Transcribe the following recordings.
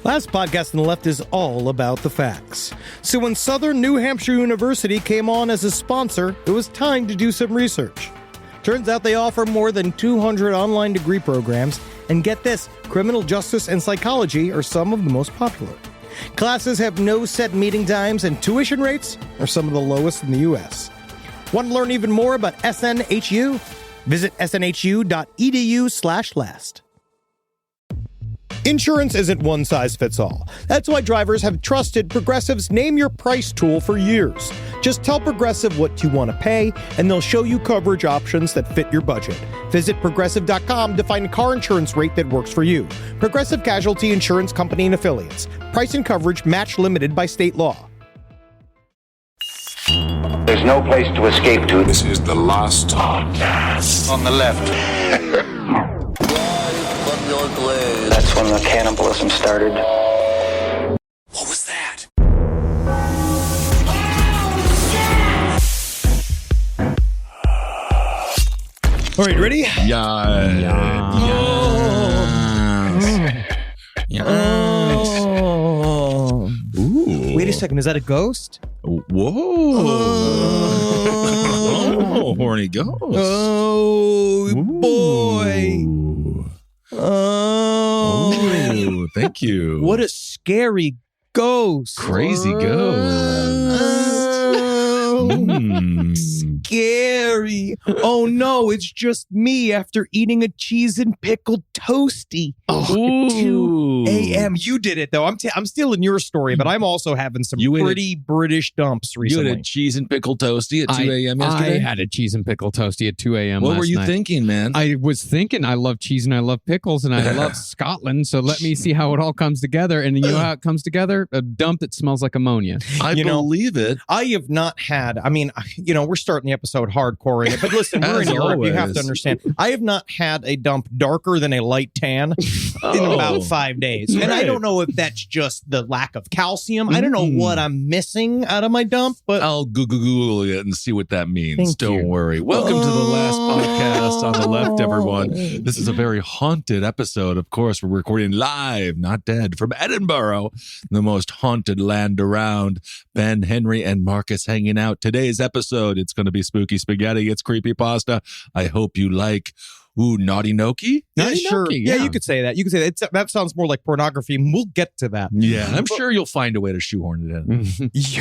Last podcast on the left is all about the facts. So when Southern New Hampshire University came on as a sponsor, it was time to do some research. Turns out they offer more than 200 online degree programs, and get this, criminal justice and psychology are some of the most popular. Classes have no set meeting times, and tuition rates are some of the lowest in the U.S. Want to learn even more about SNHU? Visit snhu.edu/last. Insurance isn't one size fits all. That's why drivers have trusted Progressive's Name Your Price tool for years. Just tell Progressive what you want to pay, and they'll show you coverage options that fit your budget. Visit Progressive.com to find a car insurance rate that works for you. Progressive Casualty Insurance Company and Affiliates. Price and coverage match limited by state law. There's no place to escape to. This is the last podcast. On the left. That's when the cannibalism started. What was that? All right, ready? Ooh. Wait a second, is that a ghost? Whoa. Oh, horny ghost. Oh, boy. Oh, thank you. What a scary ghost. Crazy ghost. Scary. Oh no, it's just me after eating a cheese and pickle toasty. Oh, 2 a.m. You did it though. I'm stealing your story, but I'm also having some pretty British dumps recently. You had a cheese and pickle toasty at 2 a.m. yesterday? I had a cheese and pickle toasty at 2 a.m. What last were you night. thinking, man? I was thinking I love cheese and I love pickles and I love Scotland, so let me see how it all comes together. And you know how it comes together? A dump that smells like ammonia. I believe it. I have not had, we're starting the episode hardcore in it, but listen, we're in As Europe. You have always. to understand. I have not had a dump darker than a light tan in about 5 days. And I don't know if that's just the lack of calcium. I don't know what I'm missing out of my dump, but I'll Google it and see what that means. Thank Don't you. worry. Welcome to the last podcast on the left, everyone. This is a very haunted episode. Of course, we're recording live, not dead, from Edinburgh, the most haunted land around. Ben, Henry, and Marcus hanging out. Today's episode, it's going to be spooky spaghetti. It's creepypasta. I hope you like. Ooh, Naughty Noki? yeah, sure. Noki, Yeah, yeah. you could say that. That sounds more like pornography. And we'll get to that. Yeah, I'm sure you'll find a way to shoehorn it in.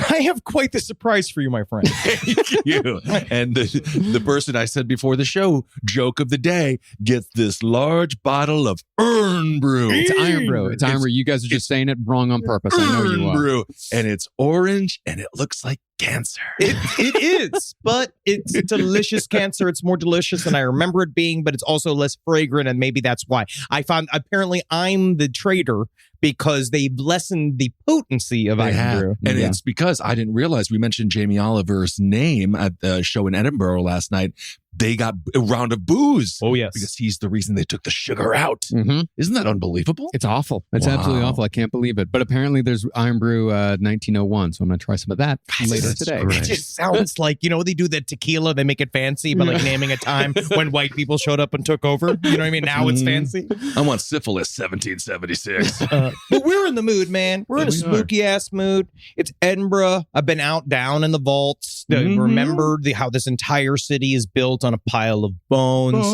I have quite the surprise for you, my friend. Thank you. And the person I said before the show, joke of the day, gets this large bottle of Urn Brew. It's Iron Brew. It's Iron Brew. You guys are just saying it wrong on purpose. I know you Urn are. Brew. And it's orange and it looks like cancer. It is, but it's delicious cancer. It's more delicious than I remember it being, but it's also less fragrant, and maybe that's why. I found apparently I'm the traitor because they've lessened the potency of Iron Brew. And it's because I didn't realize we mentioned Jamie Oliver's name at the show in Edinburgh last night. They got a round of booze. Oh, yes. Because he's the reason they took the sugar out. Mm-hmm. Isn't that unbelievable? It's awful. It's absolutely awful. I can't believe it. But apparently there's Iron Brew 1901, so I'm going to try some of that later today. It just sounds like, they do the tequila, they make it fancy by like naming a time when white people showed up and took over. You know what I mean? Now it's fancy. I want syphilis 1776. But we're in the mood, man. We're in a spooky ass mood. It's Edinburgh. I've been down in the vaults. Remember how this entire city is built on a pile of bones.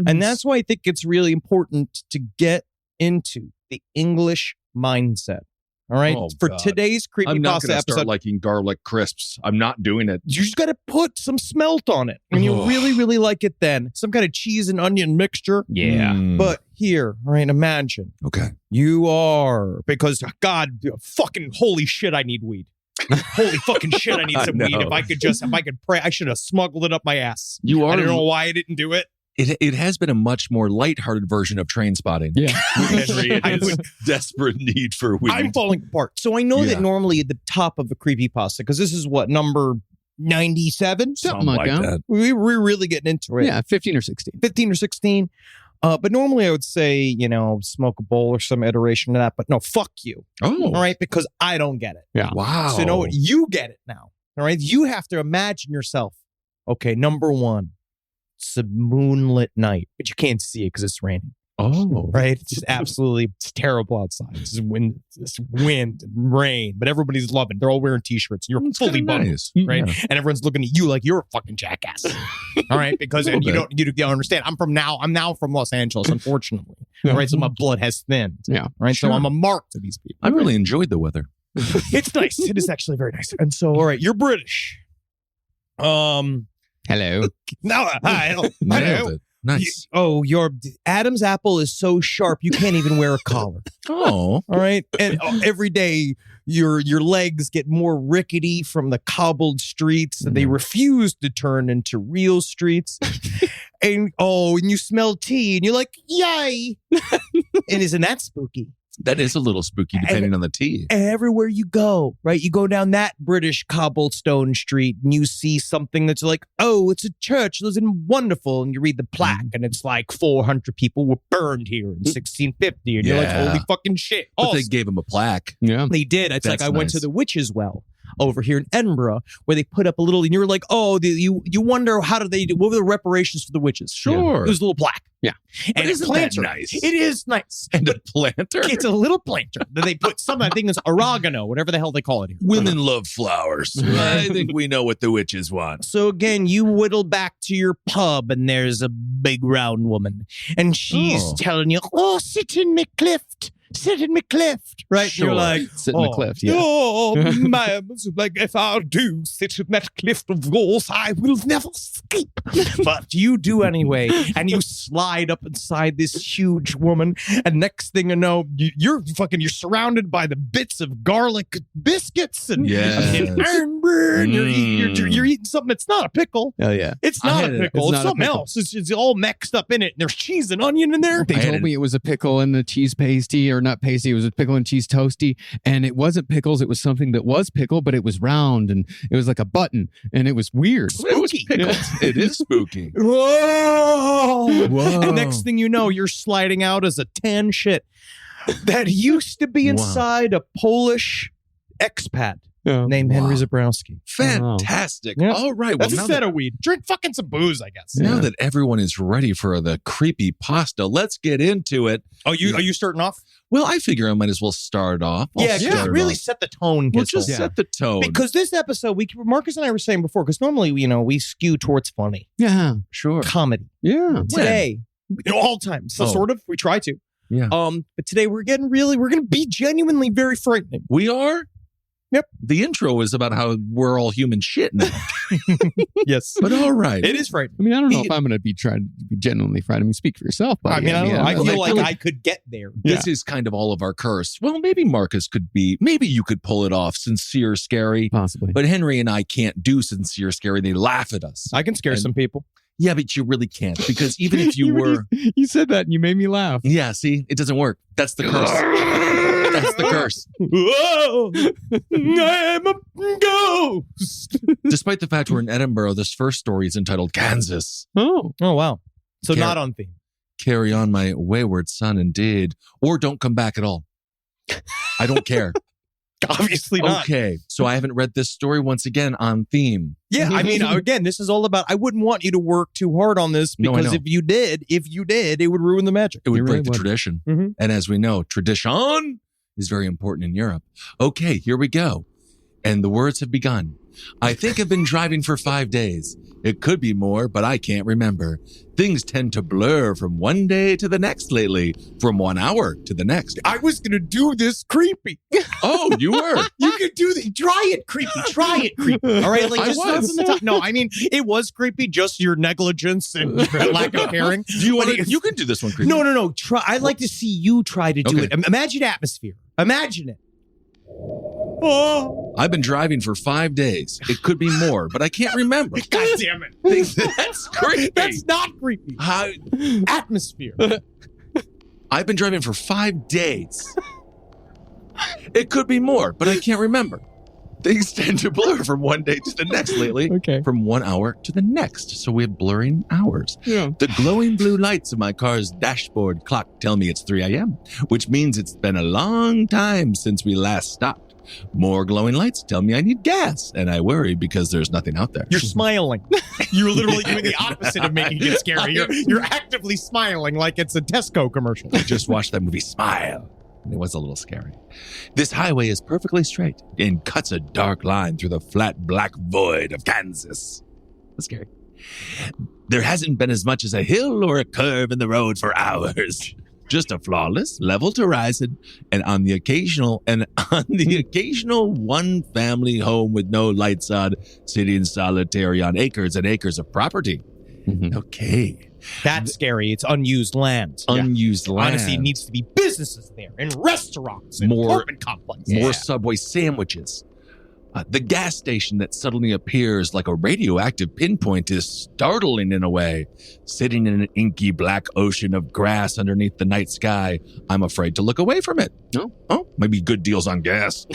And that's why I think it's really important to get into the English mindset. All right. Oh, For God. today's I'm not Creepypasta going to start episode, liking garlic crisps. I'm not doing it. you just got to put some smelt on it. And you really, really like it then. Some kind of cheese and onion mixture. Yeah. But here, all right, imagine Okay. you are, because God, fucking holy shit, I need weed. Holy fucking shit, I need some weed. If I could pray, I should have smuggled it up my ass. You are. I don't know why I didn't do it. It has been a much more lighthearted version of Train Spotting. Yeah. Henry, I was desperate need for weed. I'm falling apart. So I know Yeah. that normally at the top of a creepypasta, because this is what, number 97? Something like that. We're really getting into it. Yeah, 15 or 16. 15 or 16. But normally I would say, smoke a bowl or some iteration of that. But no, fuck you. Oh. All right? Because I don't get it. Yeah. Wow. So you know what? You get it now. All right? You have to imagine yourself. Okay, number one, it's a moonlit night, but you can't see it because it's raining. Oh. right? It's just it's terrible outside. It's wind and rain, but everybody's loving. They're all wearing t-shirts. You're It's fully kinda bundled, nice. right? Yeah. And everyone's looking at you like you're a fucking jackass. All right, because A little and you don't understand. I'm now from Los Angeles, unfortunately. Right, so my blood has thinned. Yeah. Right, Sure. so I'm a mark to these people. I really enjoyed the weather. It's nice. It is actually very nice. And so, all right, you're British. Hello. No, Nailed it. Nice. Your Adam's apple is so sharp you can't even wear a collar. Oh. All right, and every day your legs get more rickety from the cobbled streets, and they refuse to turn into real streets. And you smell tea, and you're like, yay! And isn't that spooky? That is a little spooky depending on the tea. Everywhere you go, right? You go down that British cobblestone street and you see something that's like, oh, it's a church. Isn't wonderful. And you read the plaque and it's like 400 people were burned here in 1650. And you're like, Yeah. holy fucking shit. But Also, they gave him a plaque. Yeah. they did. It's like That's I went to nice. the Witch's Well over here in Edinburgh where they put up a little, and you were like, oh, you wonder what were the reparations for the witches? Sure. It was a little plaque. Yeah. And But it's isn't that planter. nice? It is nice. And a planter. It's a little planter that they put some, I think it's oregano, whatever the hell they call it here. Women love flowers. I think we know what the witches want. So again, you whittle back to your pub and there's a big round woman and she's telling you, oh, sit in me clift. Sit in me clift. Right? Sure. You're like, Sit in the cliff. Yeah. oh, ma'am, like if I do sit in that clift of yours, I will never escape. But you do anyway, and you slide up inside this huge woman, and next thing you know, you're surrounded by the bits of garlic biscuits and ironbread, and you're eating something that's not a pickle. Oh, yeah. It's not a pickle. It's not a something pickle. else. It's all mixed up in it, and there's cheese and onion in there. They I had told me it was a pickle and the cheese pasty, or not pasty. It was a pickle and cheese toasty, and it wasn't pickles. It was something that was pickle, but it was round and it was like a button, and it was weird. It was pickles. It is spooky. Whoa! Whoa. And next thing you know, you're sliding out as a tan shit that used to be inside a Polish expat named Henry Zabrowski. Fantastic. Yeah. All right. That's well, instead of weed. Drink fucking some booze, I guess. now that everyone is ready for the creepy pasta, let's get into it. Oh, are you starting off? Well, I figure I might as well start off. I'll start really off. set the tone. We'll Kissel. just set the tone. Because this episode, Marcus and I were saying before, because normally, we skew towards funny, Yeah. Sure. comedy. Yeah. Today, all times, so sort of, we try to. Yeah. But today we're going to be genuinely very frightening. We are? Yep. The intro is about how we're all human shit now. Yes. But all right. It is frightening. I mean, I don't know if I'm going to be trying to be genuinely frightened. I mean, speak for yourself. Buddy. I don't know. I feel like really- I could get there. This is kind of all of our curse. Well, maybe Marcus maybe you could pull it off, sincere, scary. Possibly. But Henry and I can't do sincere, scary. They laugh at us. I can scare some people. Yeah, but you really can't, because even if you were... You said that and you made me laugh. Yeah, see? It doesn't work. That's the curse. That's the curse. Whoa, I'm a ghost. Despite the fact we're in Edinburgh, this first story is entitled Kansas. Oh. Oh, wow. So Care- not on theme. Carry on, my wayward son, indeed. Or don't come back at all. I don't care. Obviously not. Okay, so I haven't read this story once again on theme. Yeah, I mean, again, this is all about, I wouldn't want you to work too hard on this No, I because know. if you did, it would ruin the magic. It would You break really the would. tradition. Mhm. And as we know, tradition is very important in Europe. Okay, here we go. And the words have begun. I think I've been driving for 5 days. It could be more, but I can't remember. Things tend to blur from one day to the next lately, from 1 hour to the next. I was going to do this creepy. Oh, you were. You could do that. Try it creepy. Try it creepy. All right? Like, I just was. from the top. No, I mean, it was creepy, just your negligence and lack of caring. Do you want But to? You can do this one, Creepy. No. Try. I'd like to see you try to do Okay. it. Imagine atmosphere. Imagine it. Oh, I've been driving for 5 days. It could be more, but I can't remember. God damn it. That's creepy. That's not creepy. How, Atmosphere. I've been driving for 5 days. It could be more, but I can't remember. Things tend to blur from one day to the next lately. Okay. From 1 hour to the next. So we have blurring hours. Yeah. The glowing blue lights of my car's dashboard clock tell me it's 3 a.m., which means it's been a long time since we last stopped. More glowing lights tell me I need gas, and I worry because there's nothing out there. You're smiling. You're literally doing the opposite of making it scary. You're actively smiling like it's a Tesco commercial. I just watched that movie Smile, and it was a little scary. This highway is perfectly straight and cuts a dark line through the flat black void of Kansas. That's scary. There hasn't been as much as a hill or a curve in the road for hours. Just a flawless, level horizon, and on the occasional one family home with no lights on, sitting solitary on acres and acres of property. Mm-hmm. Okay. That's scary. It's unused land. Unused land. Honestly, it needs to be businesses there and restaurants and apartment complexes. More Subway sandwiches. The gas station that suddenly appears like a radioactive pinpoint is startling in a way. Sitting in an inky black ocean of grass underneath the night sky, I'm afraid to look away from it. Oh, maybe good deals on gas.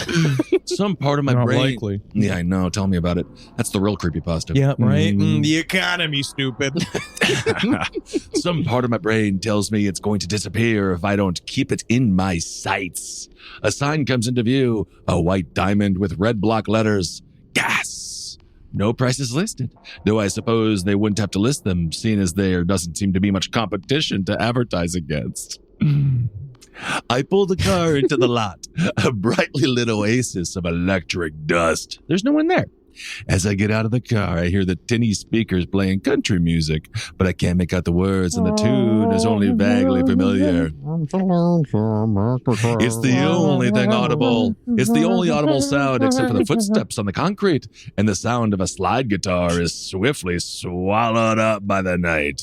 Some part of my Not brain. likely. Yeah, I know. Tell me about it. That's the real creepypasta. Yeah, right? The economy, stupid. Some part of my brain tells me it's going to disappear if I don't keep it in my sights. A sign comes into view, a white diamond with red block letters, gas. No prices listed, though I suppose they wouldn't have to list them, seeing as there doesn't seem to be much competition to advertise against. I pull the car into the lot, a brightly lit oasis of electric dust. There's no one there. As I get out of the car, I hear the tinny speakers playing country music, but I can't make out the words, and the tune is only vaguely familiar. It's the only thing audible. It's the only audible sound except for the footsteps on the concrete, and the sound of a slide guitar is swiftly swallowed up by the night.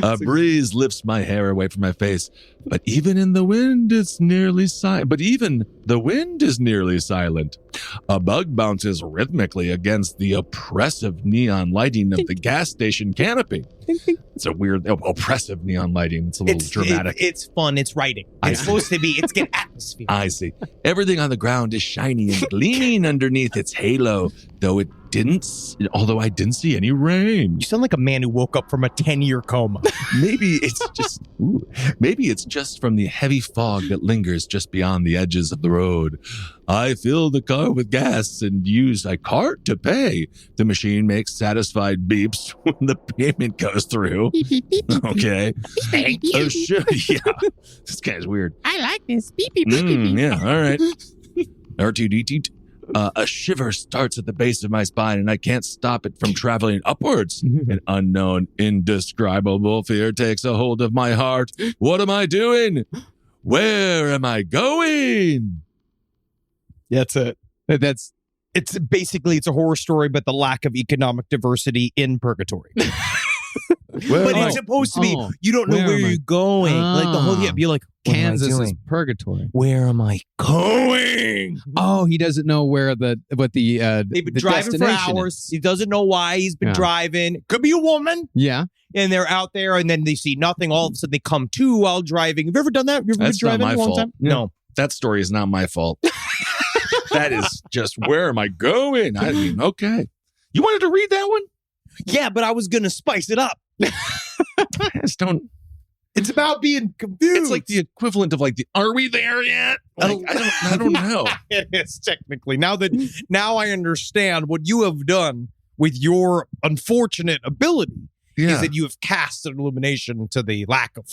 A breeze lifts my hair away from my face, but even the wind is nearly silent. A bug bounces rhythmically against the oppressive neon lighting of the gas station canopy. It's a weird, oppressive neon lighting. It's a little dramatic. It's fun. It's writing. It's supposed to be. It's get atmosphere. I see. Everything on the ground is shiny and gleaming underneath its halo, although I didn't see any rain. You sound like a man who woke up from a 10-year coma. Maybe it's just from the heavy fog that lingers just beyond the edges of the road. I fill the car with gas and use a cart to pay. The machine makes satisfied beeps when the payment goes through. Beep, beep, beep, beep. Okay. Thank you. Oh, sure. Yeah. This guy's weird. I like this. Beep, beep, beep, beep, beep. Yeah, all right. R2D2. A shiver starts at the base of my spine, and I can't stop it from traveling upwards. An unknown, indescribable fear takes a hold of my heart. What am I doing? Where am I going? That's it. It's basically a horror story, but the lack of economic diversity in purgatory. But it's supposed to be, you don't know where you're going. Like the whole, you're like, Kansas is purgatory. Where am I going? Oh, he doesn't know where they've been driving for hours. He doesn't know why he's been driving. Could be a woman. Yeah. And they're out there and then they see nothing. All of a sudden they come to while driving. Have you ever done that? Have you ever been driving not my a long fault. time? No. That story is not my fault. That is just, where am I going? I mean, okay. You wanted to read that one? Yeah, but I was going to spice it up. I just don't. It's about being confused. It's like the equivalent of are we there yet? Like, I don't know. It is technically. Now I understand what you have done with your unfortunate ability is that you have cast an illumination to the lack of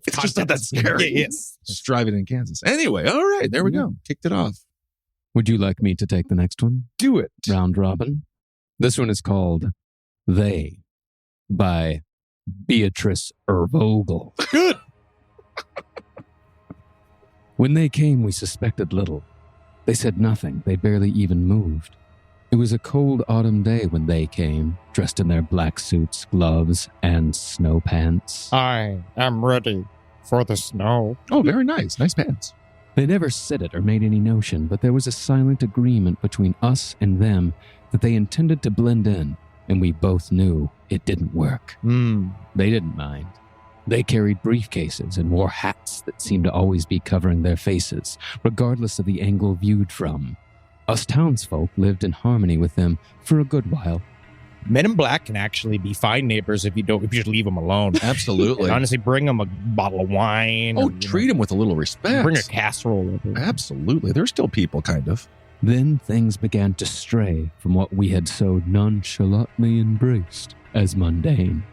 it's just not that scary. Yes. Just driving in Kansas. Anyway, all right, there we go. Kicked it off. Would you like me to take the next one? Do it. Round robin. This one is called They by Beatrice Ervogel. Good. When they came, we suspected little. They said nothing. They barely even moved. It was a cold autumn day when they came, dressed in their black suits, gloves, and snow pants. I am ready for the snow. Oh, very nice. Nice pants. They never said it or made any notion, but there was a silent agreement between us and them that they intended to blend in, and we both knew it didn't work. They didn't mind. They carried briefcases and wore hats that seemed to always be covering their faces, regardless of the angle viewed from. Us townsfolk lived in harmony with them for a good while. Men in Black can actually be fine neighbors if you just leave them alone. Absolutely. And honestly, bring them a bottle of wine. Oh, and, treat them with a little respect. Bring a casserole over. Absolutely. They're still people, kind of. Then things began to stray from what we had so nonchalantly embraced as mundane.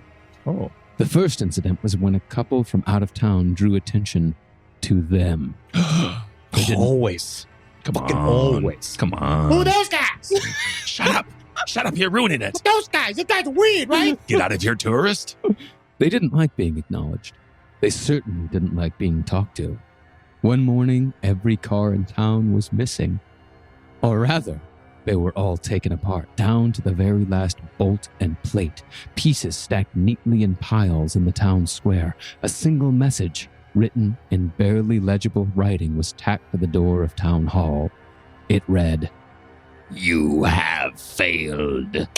Oh. The first incident was when a couple from out of town drew attention to them. They didn't- Always. Come Fucking on. always. Come on. Who are those guys? Shut up. Shut up. You're ruining it. Those guys. Those guys are weird, right? Get out of here, tourist. They didn't like being acknowledged. They certainly didn't like being talked to. One morning, every car in town was missing. Or rather, they were all taken apart, down to the very last bolt and plate, pieces stacked neatly in piles in the town square. A single message, written in barely legible writing, was tacked to the door of Town Hall. It read, "You have failed."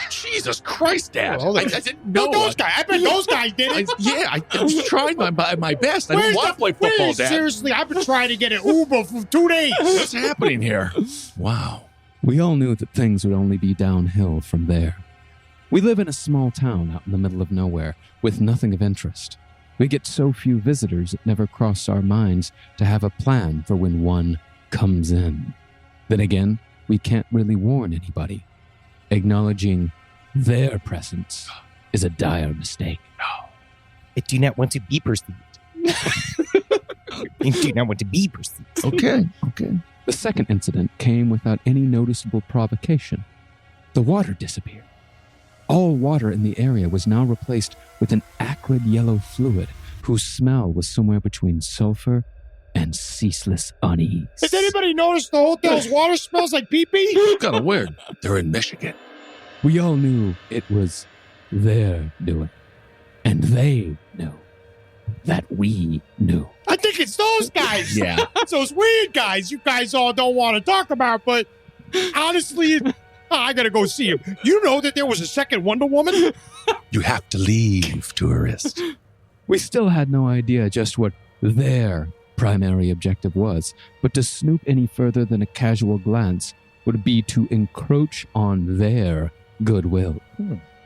Jesus Christ, Dad. Well, I didn't know. Those guys. I bet those guys did it. I was trying my best. I didn't want to play football, Dad. Seriously, I've been trying to get an Uber for 2 days. What's happening here? Wow. We all knew that things would only be downhill from there. We live in a small town out in the middle of nowhere with nothing of interest. We get so few visitors it never crossed our minds to have a plan for when one comes in. Then again, we can't really warn anybody. Acknowledging their presence is a dire mistake. I do not want to be perceived. I do not want to be perceived. Okay. The second incident came without any noticeable provocation. The water disappeared. All water in the area was now replaced with an acrid yellow fluid whose smell was somewhere between sulfur and ceaseless unease. Has anybody noticed the hotel's water smells like pee-pee? Kind of weird. They're in Michigan. We all knew it was their doing. And they knew that we knew. I think it's those guys. Yeah. It's those weird guys you guys all don't want to talk about, but honestly, I gotta go see him. You know that there was a second Wonder Woman? You have to leave, tourist. We still had no idea just what their primary objective was, but to snoop any further than a casual glance would be to encroach on their goodwill.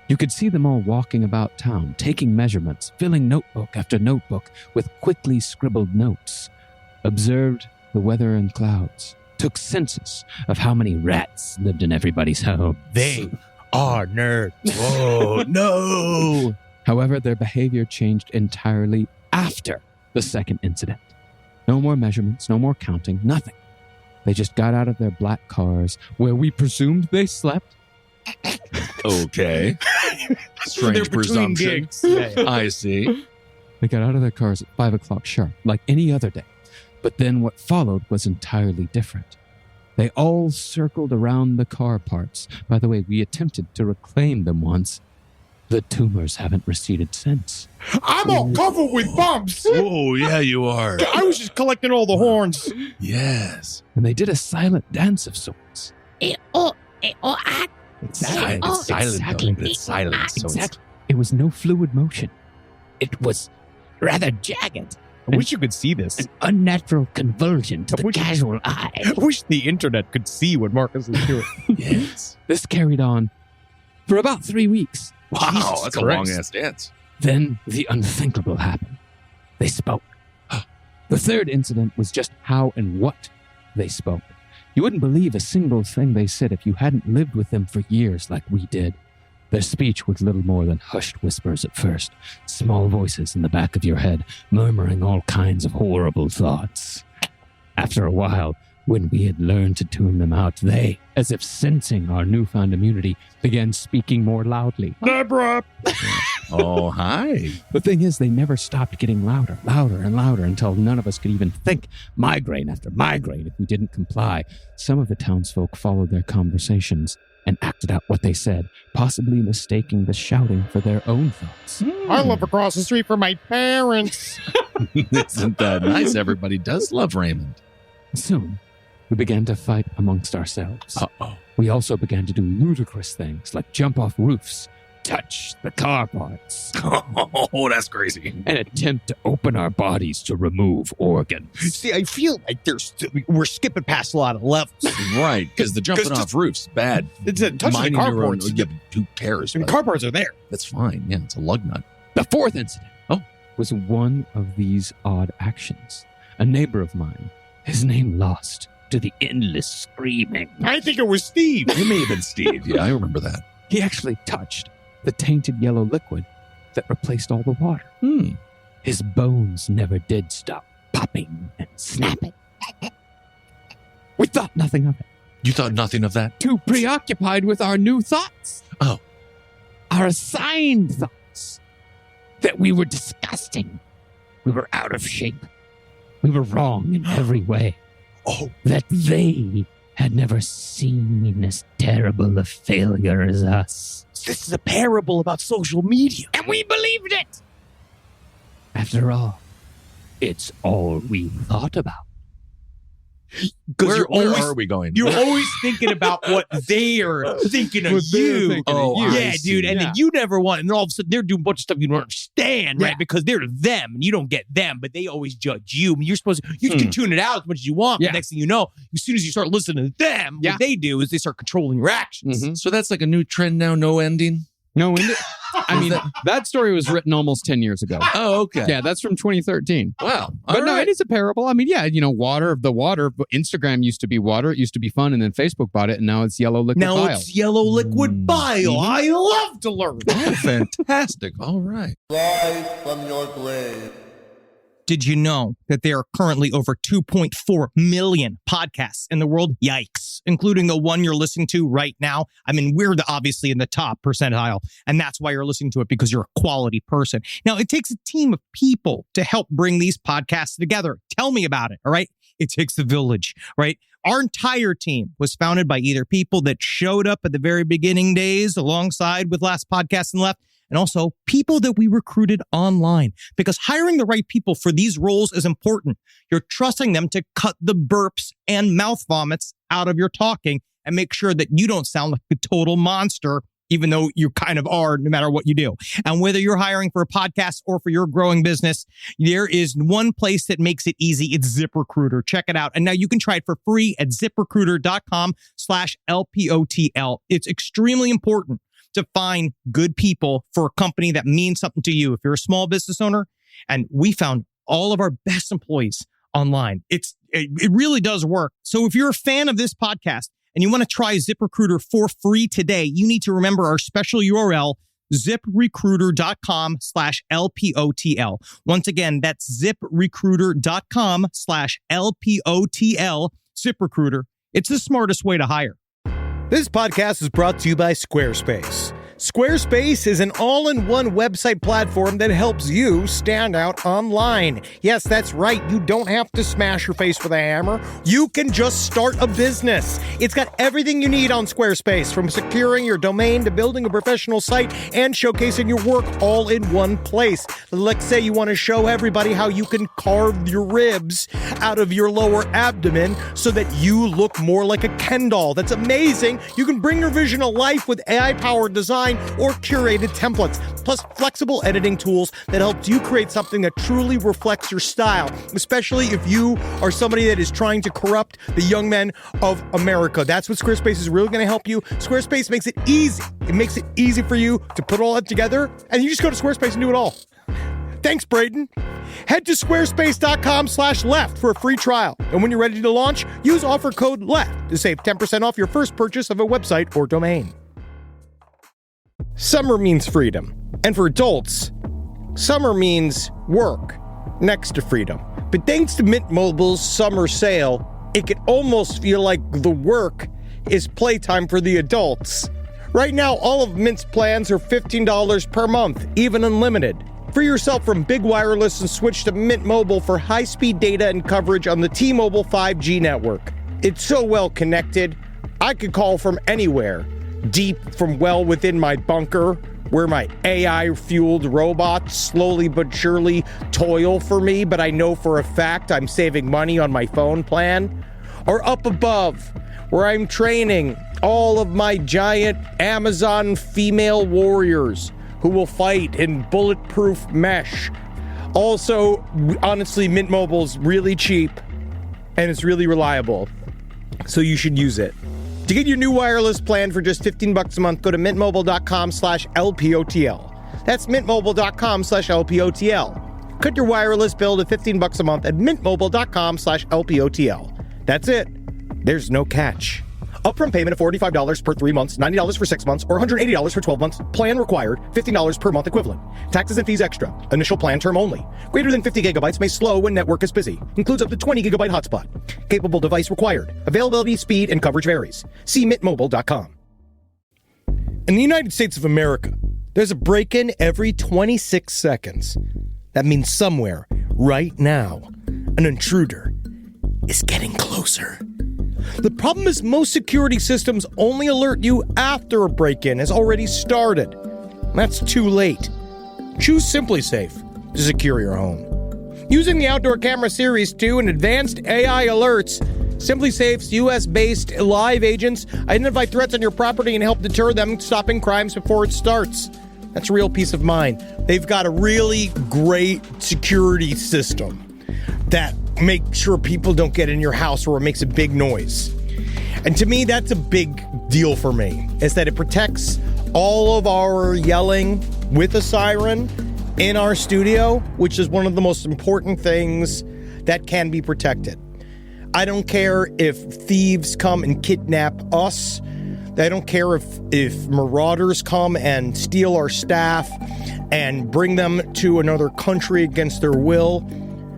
You could see them all walking about town, taking measurements, filling notebook after notebook with quickly scribbled notes, observed the weather and clouds, took census of how many rats lived in everybody's home. They are nerds. Oh, no. However, their behavior changed entirely after the second incident. No more measurements, no more counting, nothing. They just got out of their black cars, where we presumed they slept. Okay. Strange They're between presumption. gigs. Yeah. I see. They got out of their cars at 5 o'clock sharp, like any other day. But then what followed was entirely different. They all circled around the car parts. By the way, we attempted to reclaim them once. The tumors haven't receded since. I'm all covered with bumps. Oh, yeah, you are. I was just collecting all the horns. Yes. And they did a silent dance of sorts. It's silent, though, but it's silent. So Exactly. It was no fluid motion. It was rather jagged. I wish you could see this. An unnatural convulsion to the Which- casual eye. I wish the internet could see what Marcus is doing. yes. This carried on for about 3 weeks. Wow, Jesus that's a Christ. long-ass dance. Then the unthinkable happened. They spoke. The third incident was just how and what they spoke. You wouldn't believe a single thing they said if you hadn't lived with them for years like we did. Their speech was little more than hushed whispers at first, small voices in the back of your head murmuring all kinds of horrible thoughts. After a while, when we had learned to tune them out, they, as if sensing our newfound immunity, began speaking more loudly. Deborah. Oh, hi. The thing is, they never stopped getting louder, louder, and louder until none of us could even think migraine after migraine if we didn't comply. Some of the townsfolk followed their conversations and acted out what they said, possibly mistaking the shouting for their own thoughts. I live across the street from my parents. Isn't that nice? Everybody does love Raymond. Soon, we began to fight amongst ourselves. Uh-oh. We also began to do ludicrous things like jump off roofs, touch the car parts Oh, that's crazy. and attempt to open our bodies to remove organs. See, I feel like we're skipping past a lot of levels. Right, because the jumping 'Cause off roofs, bad. It's a touch the Minding your own- carports. yeah, but who cares? And But carports are there. that's fine. Yeah, it's a lug nut. The fourth incident was one of these odd actions. A neighbor of mine, his name lost to the endless screaming. I think it was Steve. It may have been Steve. Yeah, I remember that. He actually touched the tainted yellow liquid that replaced all the water. His bones never did stop popping and snapping. We thought nothing of it. You thought nothing of that? Too preoccupied with our new thoughts. Oh. Our assigned thoughts. That we were disgusting. We were out of shape. We were wrong in every way. Oh. That they had never seen as terrible a failure as us. This is a parable about social media. And we believed it! After all, it's all we thought about. Because Where are we going? You're always thinking about what they are thinking of you. I Yeah, see. dude. And then you never want, and all of a sudden they're doing a bunch of stuff you don't understand, right? Yeah. Because they're them and you don't get them, but they always judge you. I mean, you're supposed to, you can tune it out as much as you want, Yeah. but next thing you know, as soon as you start listening to them, Yeah. what they do is they start controlling your actions. Mhm. So that's like a new trend now, no ending? No, I mean, that story was written almost 10 years ago. Oh, okay. Yeah, that's from 2013. Wow. But All no, right. it is a parable. I mean, yeah, water. Instagram used to be water. It used to be fun. And then Facebook bought it. And now it's yellow liquid Now bile. it's yellow liquid bile. Mhm. I love to learn. Oh, fantastic. All right. Rise from your grave. Did you know that there are currently over 2.4 million podcasts in the world? Yikes. Including the one you're listening to right now. I mean, we're obviously in the top percentile, and that's why you're listening to it, because you're a quality person. Now, it takes a team of people to help bring these podcasts together. Tell me about it, all right? It takes the village, right? Our entire team was founded by either people that showed up at the very beginning days alongside with Last Podcast and Left, and also people that we recruited online, because hiring the right people for these roles is important. You're trusting them to cut the burps and mouth vomits out of your talking and make sure that you don't sound like a total monster, even though you kind of are, no matter what you do. And whether you're hiring for a podcast or for your growing business, there is one place that makes it easy. It's ZipRecruiter. Check it out. And now you can try it for free at ZipRecruiter.com/LPOTL. It's extremely important to find good people for a company that means something to you. If you're a small business owner, and we found all of our best employees online, it really does work. So if you're a fan of this podcast and you want to try ZipRecruiter for free today, you need to remember our special URL, ZipRecruiter.com/LPOTL. Once again, that's ZipRecruiter.com/LPOTL. ZipRecruiter. It's the smartest way to hire. This podcast is brought to you by Squarespace. Squarespace is an all-in-one website platform that helps you stand out online. Yes, that's right. You don't have to smash your face with a hammer. You can just start a business. It's got everything you need on Squarespace, from securing your domain to building a professional site and showcasing your work all in one place. Let's say you want to show everybody how you can carve your ribs out of your lower abdomen so that you look more like a Ken doll. That's amazing. You can bring your vision to life with AI-powered design or curated templates, plus flexible editing tools that helps you create something that truly reflects your style, especially if you are somebody that is trying to corrupt the young men of America. That's what Squarespace is really going to help you. Squarespace makes it easy. It makes it easy for you to put all that together, and you just go to Squarespace and do it all. Thanks, Braden. Head to squarespace.com/left for a free trial. And when you're ready to launch, use offer code LEFT to save 10% off your first purchase of a website or domain. Summer means freedom. And for adults, summer means work next to freedom. But thanks to Mint Mobile's summer sale, it can almost feel like the work is playtime for the adults. Right now, all of Mint's plans are $15 per month, even unlimited. Free yourself from big wireless and switch to Mint Mobile for high-speed data and coverage on the T-Mobile 5G network. It's so well connected, I could call from anywhere. Deep from well within my bunker, where my AI-fueled robots slowly but surely toil for me, but I know for a fact I'm saving money on my phone plan. or up above, where I'm training all of my giant Amazon female warriors who will fight in bulletproof mesh. Also, honestly, Mint Mobile's really cheap and it's really reliable, so you should use it. To get your new wireless plan for just $15 a month, go to mintmobile.com/LPOTL. That's mintmobile.com/LPOTL. Cut your wireless bill to $15 a month at mintmobile.com/LPOTL. That's it. There's no catch. Upfront payment of $45 per 3 months, $90 for 6 months, or $180 for 12 months. Plan required, $15 per month equivalent. Taxes and fees extra. Initial plan term only. Greater than 50 gigabytes may slow when network is busy. Includes up to 20 gigabyte hotspot. Capable device required. Availability, speed, and coverage varies. See mintmobile.com. In the United States of America, there's a break-in every 26 seconds. That means somewhere, right now, an intruder is getting closer. The problem is most security systems only alert you after a break-in has already started. That's too late. Choose SimpliSafe to secure your home. Using the Outdoor Camera Series 2 and advanced AI alerts, SimpliSafe's US-based live agents identify threats on your property and help deter them, stopping crimes before it starts. That's real peace of mind. They've got a really great security system that makes sure people don't get in your house or it makes a big noise. And to me, that's a big deal for me, is that it protects all of our yelling with a siren in our studio, which is one of the most important things that can be protected. I don't care if thieves come and kidnap us. I don't care if marauders come and steal our staff and bring them to another country against their will.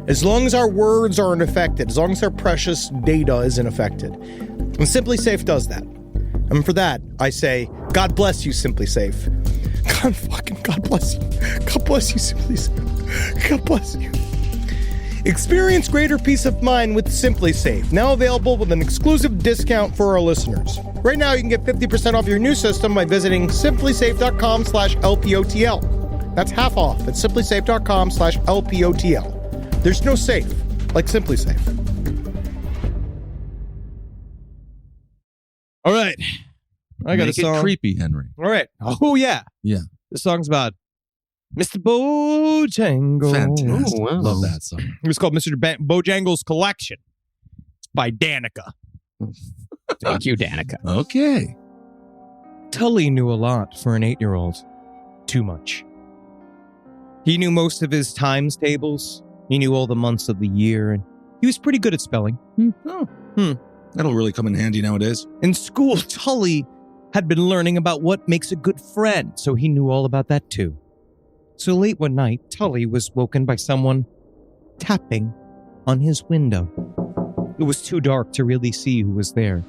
As long as our words aren't affected, as long as our precious data isn't affected. And SimpliSafe does that. And for that, I say, God bless you, SimpliSafe. God bless you. God bless you, SimpliSafe. God bless you. Experience greater peace of mind with SimpliSafe, now available with an exclusive discount for our listeners. Right now, you can get 50% off your new system by visiting simplysafe.com/LPOTL. That's half off at simplysafe.com/LPOTL. There's no safe like SimpliSafe. All right. I got Make a song. it creepy, Henry. All right. Oh, yeah. Yeah. This song's about Mr. Bojangles. Fantastic. Oh, wow. Love that song. It was called Mr. Bojangles Collection. It's by Danica. Thank you, Danica. Okay. Tully knew a lot for an 8-year-old. Too much. He knew most of his times tables. He knew all the months of the year, and he was pretty good at spelling. That'll really come in handy nowadays. In school, Tully had been learning about what makes a good friend, so he knew all about that too. So late one night, Tully was woken by someone tapping on his window. It was too dark to really see who was there,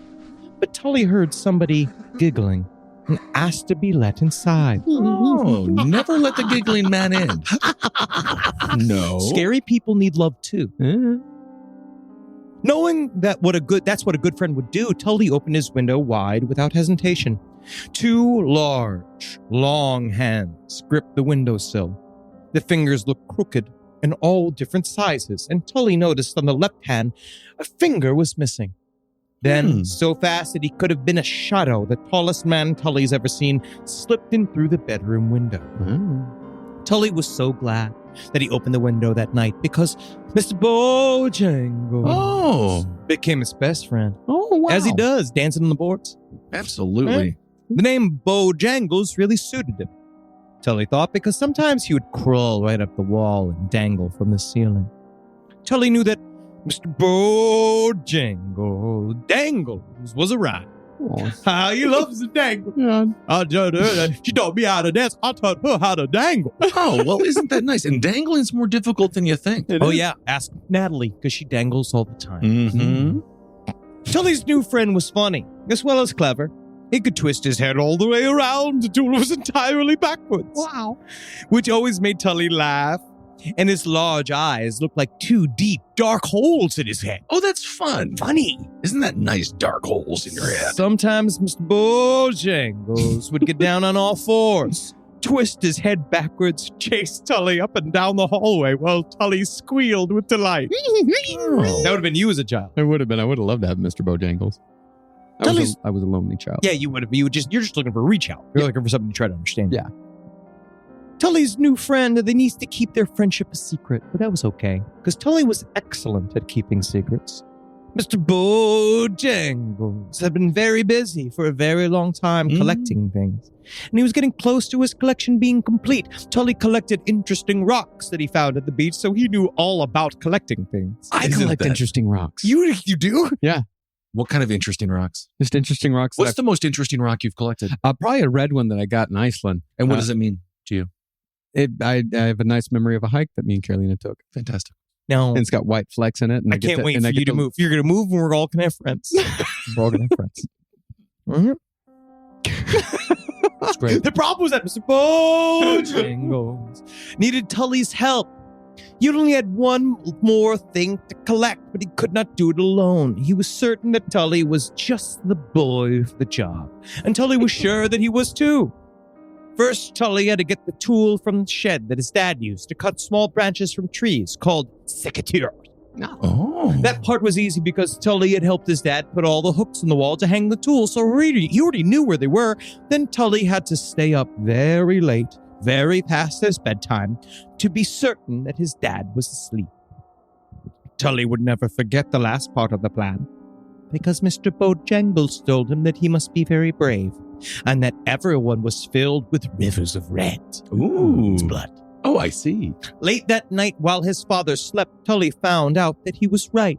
but Tully heard somebody giggling and asked to be let inside. Oh, never let the giggling man in. No. Scary people need love too. Knowing that that's what a good friend would do, Tully opened his window wide without hesitation. 2 large, long hands gripped the windowsill. The fingers looked crooked and all different sizes, and Tully noticed on the left hand a finger was missing. Then, so fast that he could have been a shadow, the tallest man Tully's ever seen slipped in through the bedroom window. Tully was so glad that he opened the window that night because Mr. Bojangles became his best friend. Oh, wow. As he does, dancing on the boards. Absolutely. The name Bojangles really suited him, Tully thought, because sometimes he would crawl right up the wall and dangle from the ceiling. Tully knew that Mr. Bojangles was a rhyme. How he loves to dangle. Yeah. She taught me how to dance. I taught her how to dangle. Oh, well, isn't that nice? And dangling's more difficult than you think. Yeah. Ask Natalie, because she dangles all the time. Mm-hmm. Tully's new friend was funny, as well as clever. He could twist his head all the way around until it was entirely backwards. Wow. Which always made Tully laugh. And his large eyes looked like 2 deep, dark holes in his head. Oh, that's fun. Funny. Isn't that nice dark holes in your head? Sometimes Mr. Bojangles would get down on all fours, twist his head backwards, chase Tully up and down the hallway while Tully squealed with delight. That would have been you as a child. It would have been. I would have loved to have Mr. Bojangles. I was a lonely child. Yeah, you would have. You're just looking for a reach out. You're looking for something to try to understand. Yeah. Tully's new friend, they needs to keep their friendship a secret, but that was okay, because Tully was excellent at keeping secrets. Mr. Bojangles had been very busy for a very long time collecting things, and he was getting close to his collection being complete. Tully collected interesting rocks that he found at the beach, so he knew all about collecting things. I collect interesting rocks. You do? Yeah. What kind of interesting rocks? Just interesting rocks. What's the most interesting rock you've collected? Probably a red one that I got in Iceland. And what does it mean to you? I have a nice memory of a hike that me and Carolina took. Fantastic. No. And it's got white flecks in it. And I can't wait for you to move. You're going to move and we're all going to have friends. We're all going to have friends. That's great. The problem was that Mr. Bojangles needed Tully's help. He only had one more thing to collect, but he could not do it alone. He was certain that Tully was just the boy for the job, and Tully was sure that he was too. First, Tully had to get the tool from the shed that his dad used to cut small branches from trees, called secateurs. Oh. That part was easy because Tully had helped his dad put all the hooks in the wall to hang the tools, so he already knew where they were. Then Tully had to stay up very late, very past his bedtime, to be certain that his dad was asleep. Tully would never forget the last part of the plan, because Mr. Bojangles told him that he must be very brave, and that everyone was filled with rivers of red. Ooh. It's blood. Oh, I see. Late that night, while his father slept, Tully found out that he was right.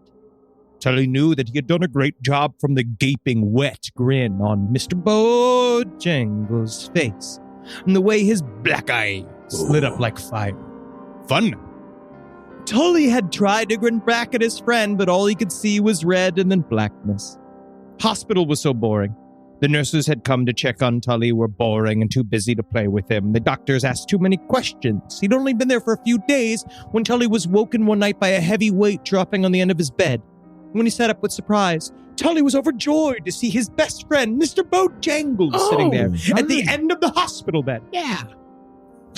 Tully knew that he had done a great job from the gaping, wet grin on Mr. Bojangles' face, and the way his black eye lit up like fire. Fun. Tully had tried to grin back at his friend, but all he could see was red and then blackness. Hospital was so boring. The nurses had come to check on Tully were boring and too busy to play with him. The doctors asked too many questions. He'd only been there for a few days when Tully was woken one night by a heavy weight dropping on the end of his bed. When he sat up with surprise, Tully was overjoyed to see his best friend, Mr. Bojangles, sitting there at the end of the hospital bed. Yeah.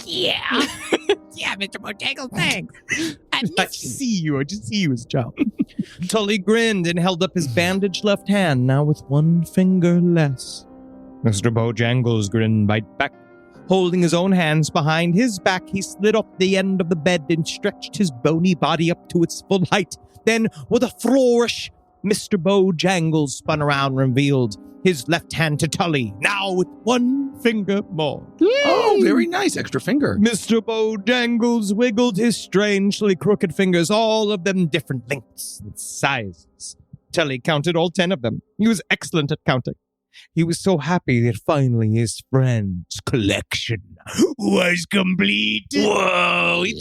Yeah, Mr. Bojangles, thanks. I just see you as a child. Tully grinned and held up his bandaged left hand, now with one finger less. Mr. Bojangles grinned right back. Holding his own hands behind his back, he slid off the end of the bed and stretched his bony body up to its full height. Then, with a flourish, Mr. Bojangles spun around and revealed his left hand to Tully, now with one finger more. Oh, very nice. Extra finger. Mr. Bojangles wiggled his strangely crooked fingers, all of them different lengths and sizes. Tully counted all 10 of them. He was excellent at counting. He was so happy that finally his friend's collection was complete. Whoa, he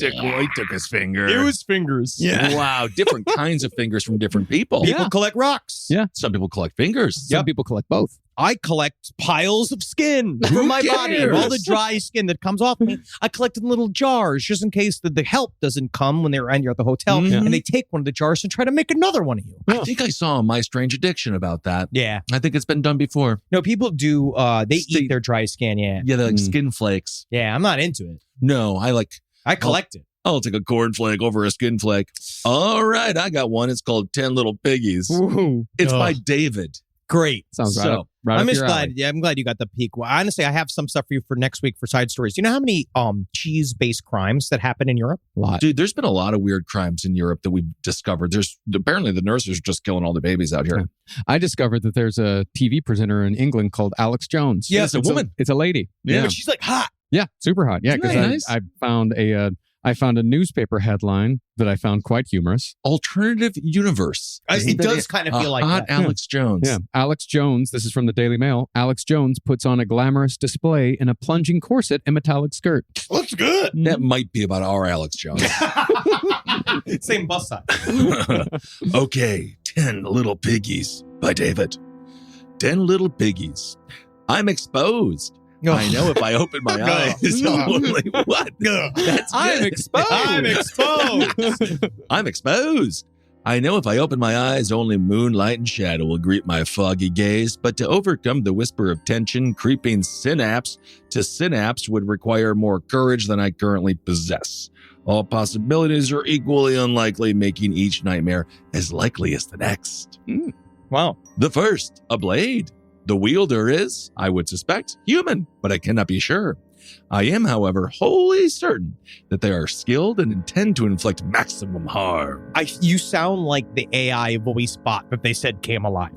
took his finger. It was fingers. Yeah. Wow, different kinds of fingers from different people. People collect rocks. Yeah. Some people collect fingers. Some people collect both. I collect piles of skin from my body. cares? All the dry skin that comes off me, I collect in little jars just in case that the help doesn't come when you're at the hotel. Mhm. And they take one of the jars and try to make another one of you. I think I saw My Strange Addiction about that. Yeah. I think it's been done before. No, people do, they eat their dry skin, yeah. Yeah, they're like skin flakes. Yeah, I'm not into it. No, I collect it. I'll take a corn flake over a skin flake. All right, I got one. It's called 10 Little Piggies. Ooh. It's by David. Great. Sounds right So, up. Right I'm up just your glad. alley. Yeah, I'm glad you got the peak. Well, honestly, I have some stuff for you for next week for side stories. Do you know how many cheese-based crimes that happen in Europe? A lot. Dude, there's been a lot of weird crimes in Europe that we've discovered. There's apparently the nurses are just killing all the babies out here. I discovered that there's a TV presenter in England called Alex Jones. Yeah, it's a woman. It's a lady. But she's like hot. Yeah, super hot. Yeah, because Nice. I found a newspaper headline that I found quite humorous. Alternative universe. It does kind of feel like hot that. Alex Jones. Yeah, Alex Jones, this is from the Daily Mail. Alex Jones puts on a glamorous display in a plunging corset and metallic skirt. Looks good. That might be about our Alex Jones. Same bus side. Okay, 10 Little Piggies by David. 10 Little piggies. I'm exposed. I know if I open my eyes, I'll only what? That's I'm good. exposed. I'm exposed. I'm exposed. I know if I open my eyes, only moonlight and shadow will greet my foggy gaze, but to overcome the whisper of tension creeping synapse to synapse would require more courage than I currently possess. All possibilities are equally unlikely, making each nightmare as likely as the next. Wow. The first, a blade. The wielder is, I would suspect, human, but I cannot be sure. I am, however, wholly certain that they are skilled and intend to inflict maximum harm. You sound like the AI voice bot that they said came alive.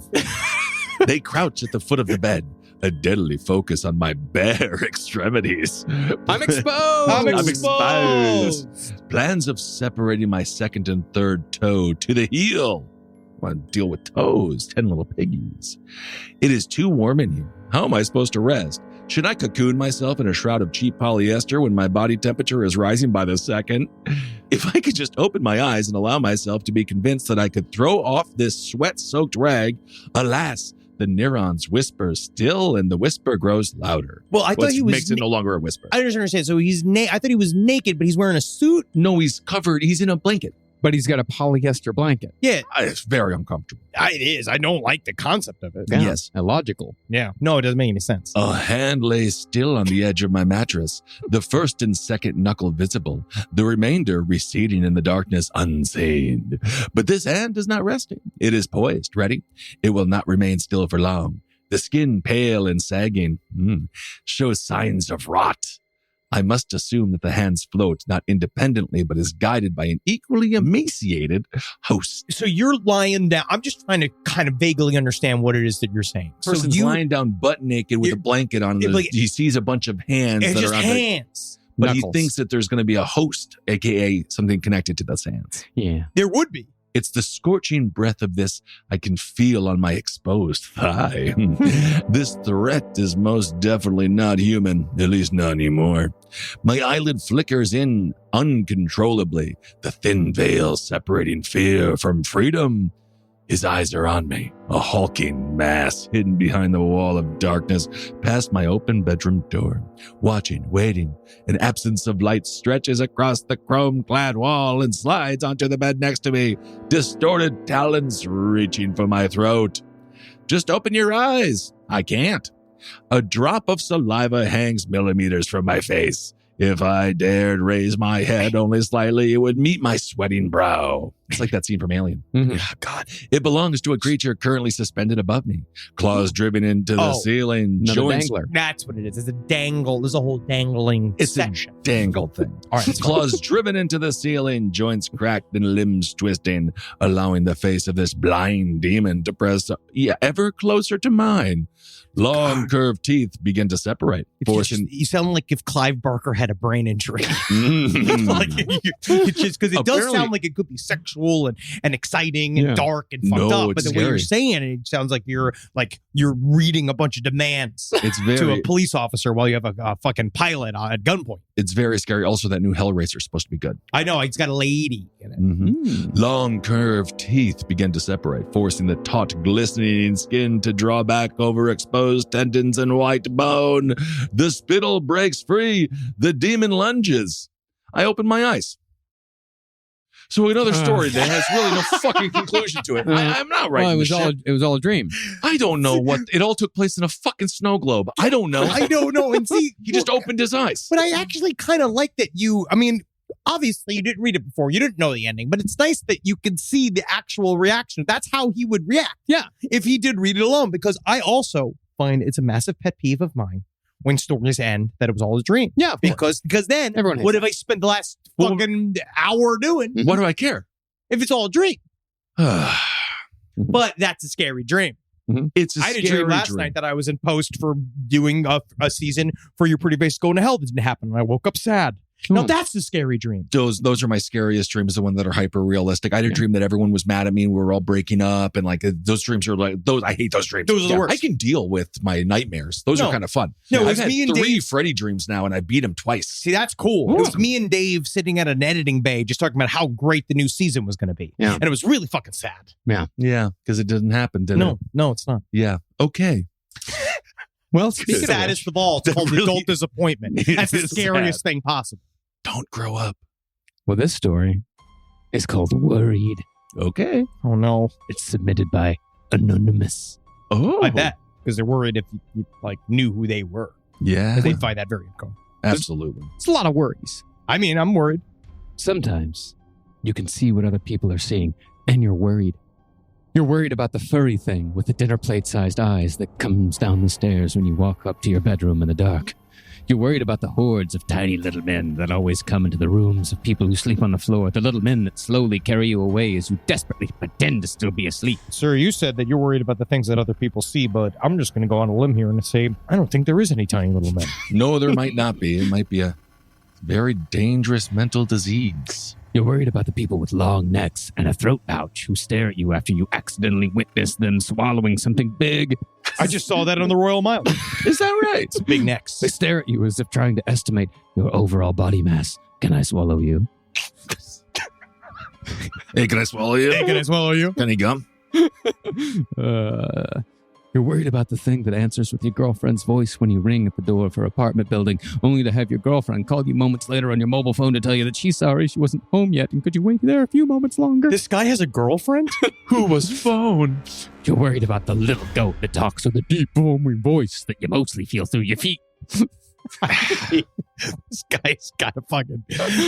They crouch at the foot of the bed, a deadly focus on my bare extremities. I'm exposed. I'm I'm exposed. exposed. Plans of separating my second and third toe to the heel. I want to deal with toes, 10 little piggies. It is too warm in here. How am I supposed to rest? Should I cocoon myself in a shroud of cheap polyester when my body temperature is rising by the second? If I could just open my eyes and allow myself to be convinced that I could throw off this sweat-soaked rag, alas, the neurons whisper still and the whisper grows louder. Well, I thought Which he was. makes it no longer a whisper. I don't understand. So I thought he was naked, but he's wearing a suit. No, he's covered. He's in a blanket. But he's got a polyester blanket. Yeah, It's very uncomfortable. it is. I don't like the concept of it. Yeah, Yes. illogical. Yeah. No, it doesn't make any sense. A hand lay still on the edge of my mattress, the first and second knuckle visible, the remainder receding in the darkness unseen. But this hand is not resting. It is poised, ready. It will not remain still for long. The skin pale and sagging, shows signs of rot. I must assume that the hands float not independently, but is guided by an equally emaciated host. So you're lying down. I'm just trying to kind of vaguely understand what it is that you're saying. Person's lying down butt naked with a blanket on. He sees a bunch of hands It's that just are on hands. but Knuckles. he thinks that there's going to be a host, aka something connected to those hands. Yeah. There would be. It's the scorching breath of this I can feel on my exposed thigh. This threat is most definitely not human, at least not anymore. My eyelid flickers in uncontrollably, the thin veil separating fear from freedom. His eyes are on me, a hulking mass hidden behind the wall of darkness past my open bedroom door. Watching, waiting, an absence of light stretches across the chrome-clad wall and slides onto the bed next to me, distorted talons reaching for my throat. Just open your eyes. I can't. A drop of saliva hangs millimeters from my face. If I dared raise my head only slightly, it would meet my sweating brow. It's like that scene from Alien. Mhm. Oh, God. It belongs to a creature currently suspended above me. Claws driven into the ceiling. Another Joints. dangler. That's what it is. It's a dangle. There's a whole dangling It's section. a dangle thing. All right. Claws driven into the ceiling, joints cracked and limbs twisting, allowing the face of this blind demon to press ever closer to mine. Long curved teeth begin to separate, forcing. You sound like if Clive Barker had a brain injury. Mm. Like, it's just because it does Apparently- sound like it could be sexual and exciting and Yeah. dark and fucked No, up. But it's the way you're scary. saying it sounds like you're reading a bunch of demands It's to a very, police officer while you have a fucking pilot at gunpoint. it's very scary. Also, that new Hellraiser is supposed to be good. I know he's got a lady in it. Mhm. Long curved teeth begin to separate, forcing the taut, glistening skin to draw back over exposed tendons and white bone. The spittle breaks free. The demon lunges. I open my eyes. So another story that has really no fucking conclusion to it. I'm not right. Well, it was all a dream. I don't know what. It all took place in a fucking snow globe. I don't know. I don't know. And see, He just opened his eyes. But I actually kind of like that obviously you didn't read it before. You didn't know the ending, but it's nice that you could see the actual reaction. That's how he would react. Yeah. If he did read it alone, because I also find it's a massive pet peeve of mine when stories end that it was all a dream. Yeah, of course. Because then Everyone hates what have I spent the last fucking hour doing What do I care? if it's all a dream? It's But that's a scary dream. a I had a scary dream last night that I was in post for doing a season for Your Pretty Face Going to Hell. That didn't happen. And I woke up sad. Now that's a scary dream. Those are my scariest dreams, the ones that are hyper realistic. I had a dream that everyone was mad at me and we were all breaking up, and like those dreams are like those. I hate those dreams. Those are the worst. I can deal with my nightmares. Those No. are kind of fun. No, I've it's had me and 3 Dave- Freddy dreams now, and I beat him twice. See, that's cool. It was me and Dave sitting at an editing bay just talking about how great the new season was going to be. Yeah. And it was really fucking sad. Yeah, because it didn't happen, did it? No, it's not. Yeah. Okay. Well, The saddest of all. It's called Really- adult disappointment. It That's the is scariest sad. thing possible. Don't grow up. Well, this story is called Worried. Okay. Oh, no. It's submitted by Anonymous. Oh. I bet. Because they're worried if you knew who they were. Yeah. They'd find that very uncomfortable. Absolutely. It's a lot of worries. I mean, I'm worried. Sometimes you can see what other people are seeing, and you're worried. You're worried about the furry thing with the dinner plate-sized eyes that comes down the stairs when you walk up to your bedroom in the dark. You're worried about the hordes of tiny little men that always come into the rooms of people who sleep on the floor, the little men that slowly carry you away as you desperately pretend to still be asleep. Sir, you said that you're worried about the things that other people see, but I'm just going to go on a limb here and say, I don't think there is any tiny little men. No, there might not be. It might be a very dangerous mental disease. You're worried about the people with long necks and a throat pouch who stare at you after you accidentally witness them swallowing something big. I just saw that on the Royal Mile. Is that right? Big necks. They stare at you as if trying to estimate your overall body mass. Can I swallow you? Hey, can I swallow you? Hey, can I swallow you? Any gum? You're worried about the thing that answers with your girlfriend's voice when you ring at the door of her apartment building, only to have your girlfriend call you moments later on your mobile phone to tell you that she's sorry she wasn't home yet, and could you wait there a few moments longer? This guy has a girlfriend? Who was phone? You're worried about the little goat that talks with a deep, booming voice that you mostly feel through your feet. This guy's got a fucking...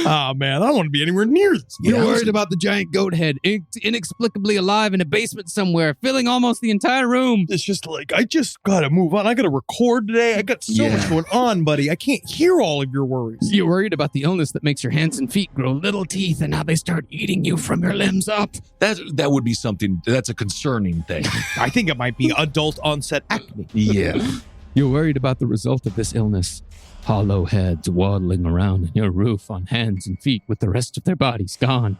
Oh, man, I don't want to be anywhere near this. You're worried about the giant goat head, inexplicably alive in a basement somewhere, filling almost the entire room. It's just like, I just got to move on. I got to record today. I got so much going on, buddy. I can't hear all of your worries. You're worried about the illness that makes your hands and feet grow little teeth and how they start eating you from your limbs up. That would be something, that's a concerning thing. I think it might be adult onset acne. Yeah. You're worried about the result of this illness. Hollow heads waddling around on your roof on hands and feet with the rest of their bodies gone.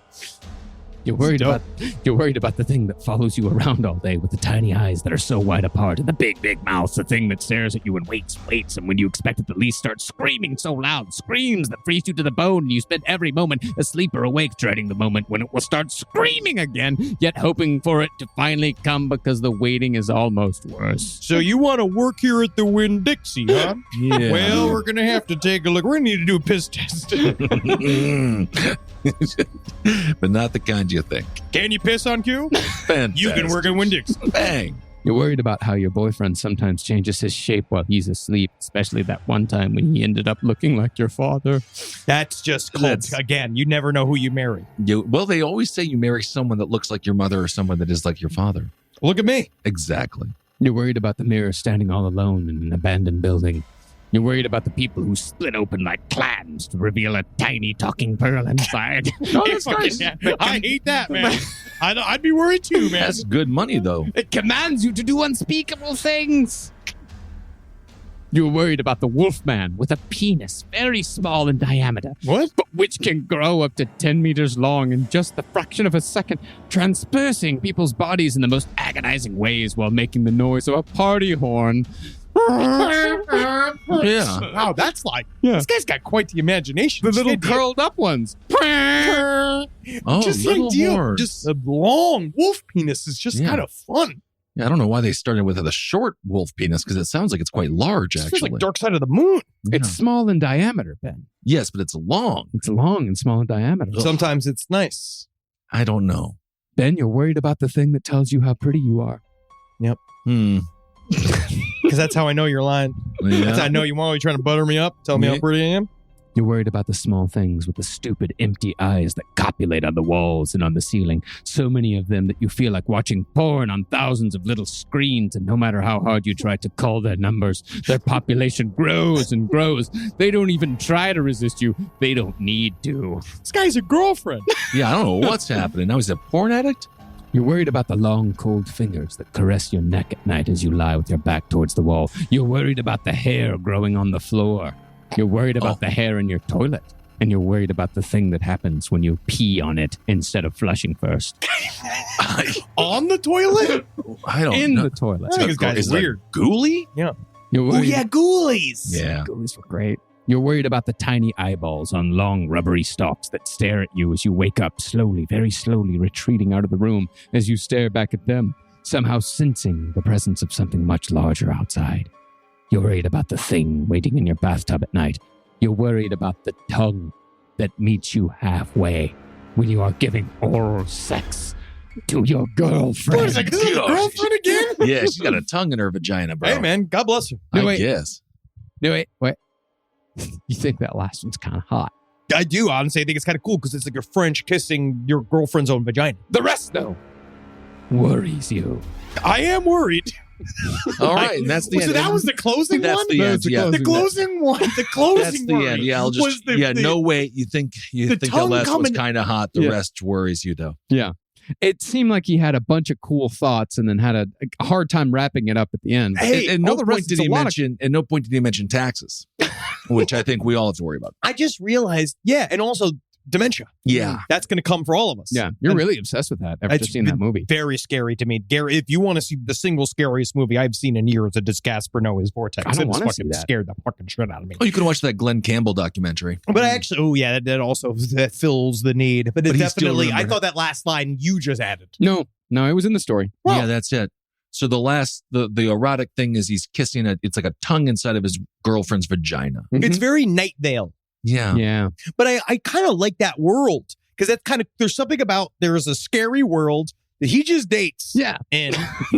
You're worried about the thing that follows you around all day with the tiny eyes that are so wide apart and the big, big mouth, the thing that stares at you and waits, and when you expect it to least starts screaming so loud, screams that freeze you to the bone, and you spend every moment asleep or awake dreading the moment when it will start screaming again, yet hoping for it to finally come because the waiting is almost worse. So you want to work here at the Winn-Dixie, huh? Yeah. Well, we're going to have to take a look. We're going to need to do a piss test. But not the kind you think. Can you piss on cue? Fantastic. You can work at Winn-Dixie. Bang. You're worried about how your boyfriend sometimes changes his shape while he's asleep, especially that one time when he ended up looking like your father. That's just cult. Again, you never know who you marry. Well, they always say you marry someone that looks like your mother or someone that is like your father. Look at me. Exactly. You're worried about the mirror standing all alone in an abandoned building. You're worried about the people who split open like clams to reveal a tiny talking pearl inside. Oh, that's nice. I hate that, man. I'd be worried too, man. That's good money, though. It commands you to do unspeakable things. You're worried about the wolfman with a penis very small in diameter. What? But which can grow up to 10 meters long in just the fraction of a second, transpercing people's bodies in the most agonizing ways while making the noise of a party horn. Yeah. Wow, that's like, Yeah. this guy's got quite the imagination. The Just little the idea- curled up ones. Oh, just the little idea of horns. just a long wolf penis is just Yeah. kind of fun. Yeah, I don't know why they started with a short wolf penis because it sounds like it's quite large, It actually. feels like Dark Side of the Moon. It's small in diameter, Ben. Yes, but it's long. It's long and small in diameter. Sometimes it's nice. I don't know. Ben, you're worried about the thing that tells you how pretty you are. Because that's how I know you're lying. That's how I know you're always trying to butter me up, tell me how pretty I am. You're worried about the small things with the stupid, empty eyes that copulate on the walls and on the ceiling. So many of them that you feel like watching porn on thousands of little screens, and no matter how hard you try to call their numbers, their population grows and grows. They don't even try to resist you. They don't need to. This guy's a girlfriend. Yeah, I don't know what's happening. Now he's a porn addict? You're worried about the long, cold fingers that caress your neck at night as you lie with your back towards the wall. You're worried about the hair growing on the floor. You're worried about the hair in your toilet. And you're worried about the thing that happens when you pee on it instead of flushing first. On the toilet? I don't In know. the toilet. I think this guy's Is that weird. Ghoulie? Yeah. You're worried. ghoulies. Yeah. Ghoulies were great. You're worried about the tiny eyeballs on long, rubbery stalks that stare at you as you wake up slowly, very slowly retreating out of the room as you stare back at them, somehow sensing the presence of something much larger outside. You're worried about the thing waiting in your bathtub at night. You're worried about the tongue that meets you halfway when you are giving oral sex. To your girlfriend. Wait a second, this is a girlfriend again? Yeah, she's got a tongue in her vagina, bro. Hey, man, God bless her. No, I wait. guess. No, wait. You think that last one's kind of hot. I do, honestly. I think it's kind of cool because it's like you're French kissing your girlfriend's own vagina. The rest, though, Worries you. I am worried. All right, and that's the end. So that was the closing That's one? the end, yeah. The closing one. The closing That's the worry end. Yeah, I'll was just. No wait. You think the the tongue last was coming- kind of hot. The Yeah. rest worries you, though. Yeah. It seemed like he had a bunch of cool thoughts and then had a hard time wrapping it up at the end. Hey, At all no the point rest did is a he lot of- mention. At no point did he mention taxes, which I think we all have to worry about. I just realized, and also dementia. Yeah. That's going to come for all of us. Yeah, you're And really obsessed with that after it's just seeing that been movie. Very scary to me. Gary, if you want to see the single scariest movie I've seen in years, it is Casper Noah's Vortex. I don't It was wanna see fucking that. scared the fucking shit out of me. Oh, you could watch that Glenn Campbell documentary. But I actually, that also that fills the need. But it But he still definitely, I remembered thought that last line you just added. No, it was in the story. Well- Yeah, that's it. So the erotic thing is he's kissing it's like a tongue inside of his girlfriend's vagina. It's very Night Vale. Yeah. Yeah. But I kind of like that world because that's kind of, there's something about, there's a scary world that he just dates Yeah. in.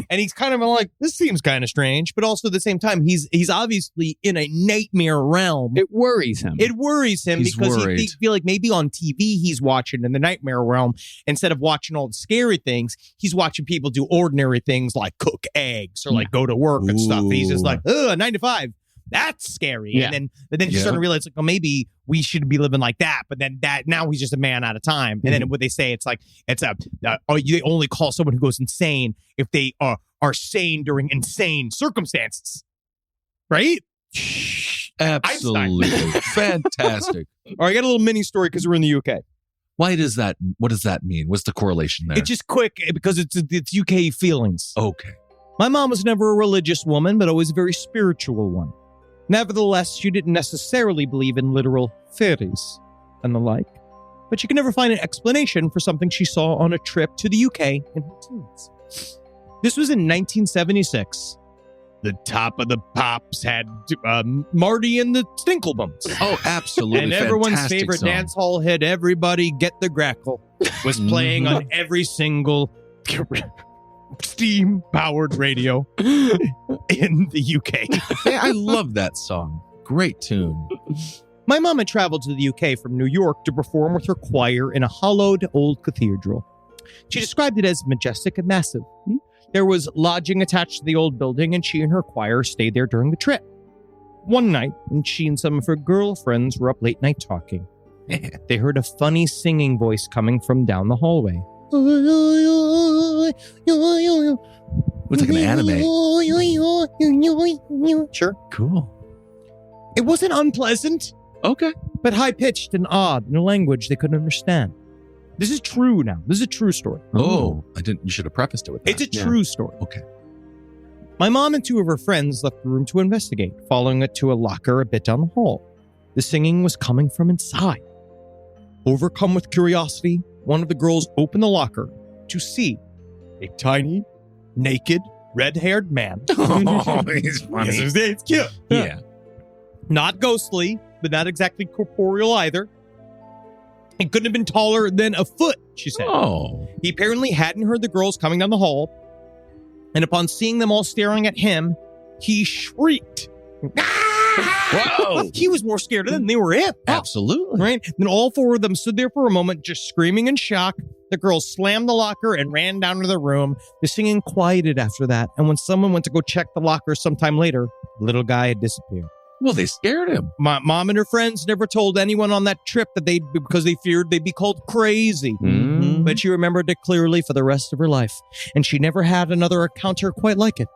And he's kind of like, this seems kind of strange. But also at the same time, he's obviously in a nightmare realm. It worries him. It worries him He's because worried. he feel like maybe on TV he's watching in the nightmare realm instead of watching all the scary things. He's watching people do ordinary things like cook eggs or like go to work and stuff. And he's just Ooh. like, ugh, 9 to 5. That's scary. Yeah. And then he's Yeah. starting to realize like, well, maybe we should be living like that. But then now he's just a man out of time. And then what they say, it's like they only call someone who goes insane if they are sane during insane circumstances. Right? Absolutely. Fantastic. All right, I got a little mini story because we're in the UK. Why does that? What does that mean? What's the correlation there? It's just quick because it's UK feelings. okay. My mom was never a religious woman, but always a very spiritual one. Nevertheless, she didn't necessarily believe in literal fairies and the like, but she could never find an explanation for something she saw on a trip to the UK in her teens. This was in 1976. The Top of the Pops had Marty and the Stinklebums. Oh, absolutely. And everyone's Fantastic favorite song. dance hall hit, Everybody Get the Grackle, was playing on every single steam-powered radio in the UK. Hey, I love that song. Great tune. My mom had traveled to the UK from New York to perform with her choir in a hollowed old cathedral. She described it as majestic and massive. There was lodging attached to the old building, and she and her choir stayed there during the trip. One night, when she and some of her girlfriends were up late night talking, they heard a funny singing voice coming from down the hallway. It's like an anime. Sure. Cool. It wasn't unpleasant, Okay. but high-pitched and odd in a language they couldn't understand. This is true now. This is a true story. Oh, I didn't. You should have prefaced it with that. It's a true story. Okay. My mom and two of her friends left the room to investigate, following it to a locker a bit down the hall. The singing was coming from inside. Overcome with curiosity, one of the girls opened the locker to see a tiny, naked, red-haired man. Oh, he's funny. Yes, it's cute. Yeah. Not ghostly, but not exactly corporeal either. He couldn't have been taller than a foot, she said. Oh. He apparently hadn't heard the girls coming down the hall, and upon seeing them all staring at him, he shrieked. Whoa. He was more scared of them than they were him. Absolutely. Right? Then all four of them stood there for a moment, just screaming in shock. The girls slammed the locker and ran down to the room. The singing quieted after that, and when someone went to go check the locker sometime later, the little guy had disappeared. Well, they scared him. My mom and her friends never told anyone on that trip that because they feared they'd be called crazy. Mm. But she remembered it clearly for the rest of her life, and she never had another encounter quite like it.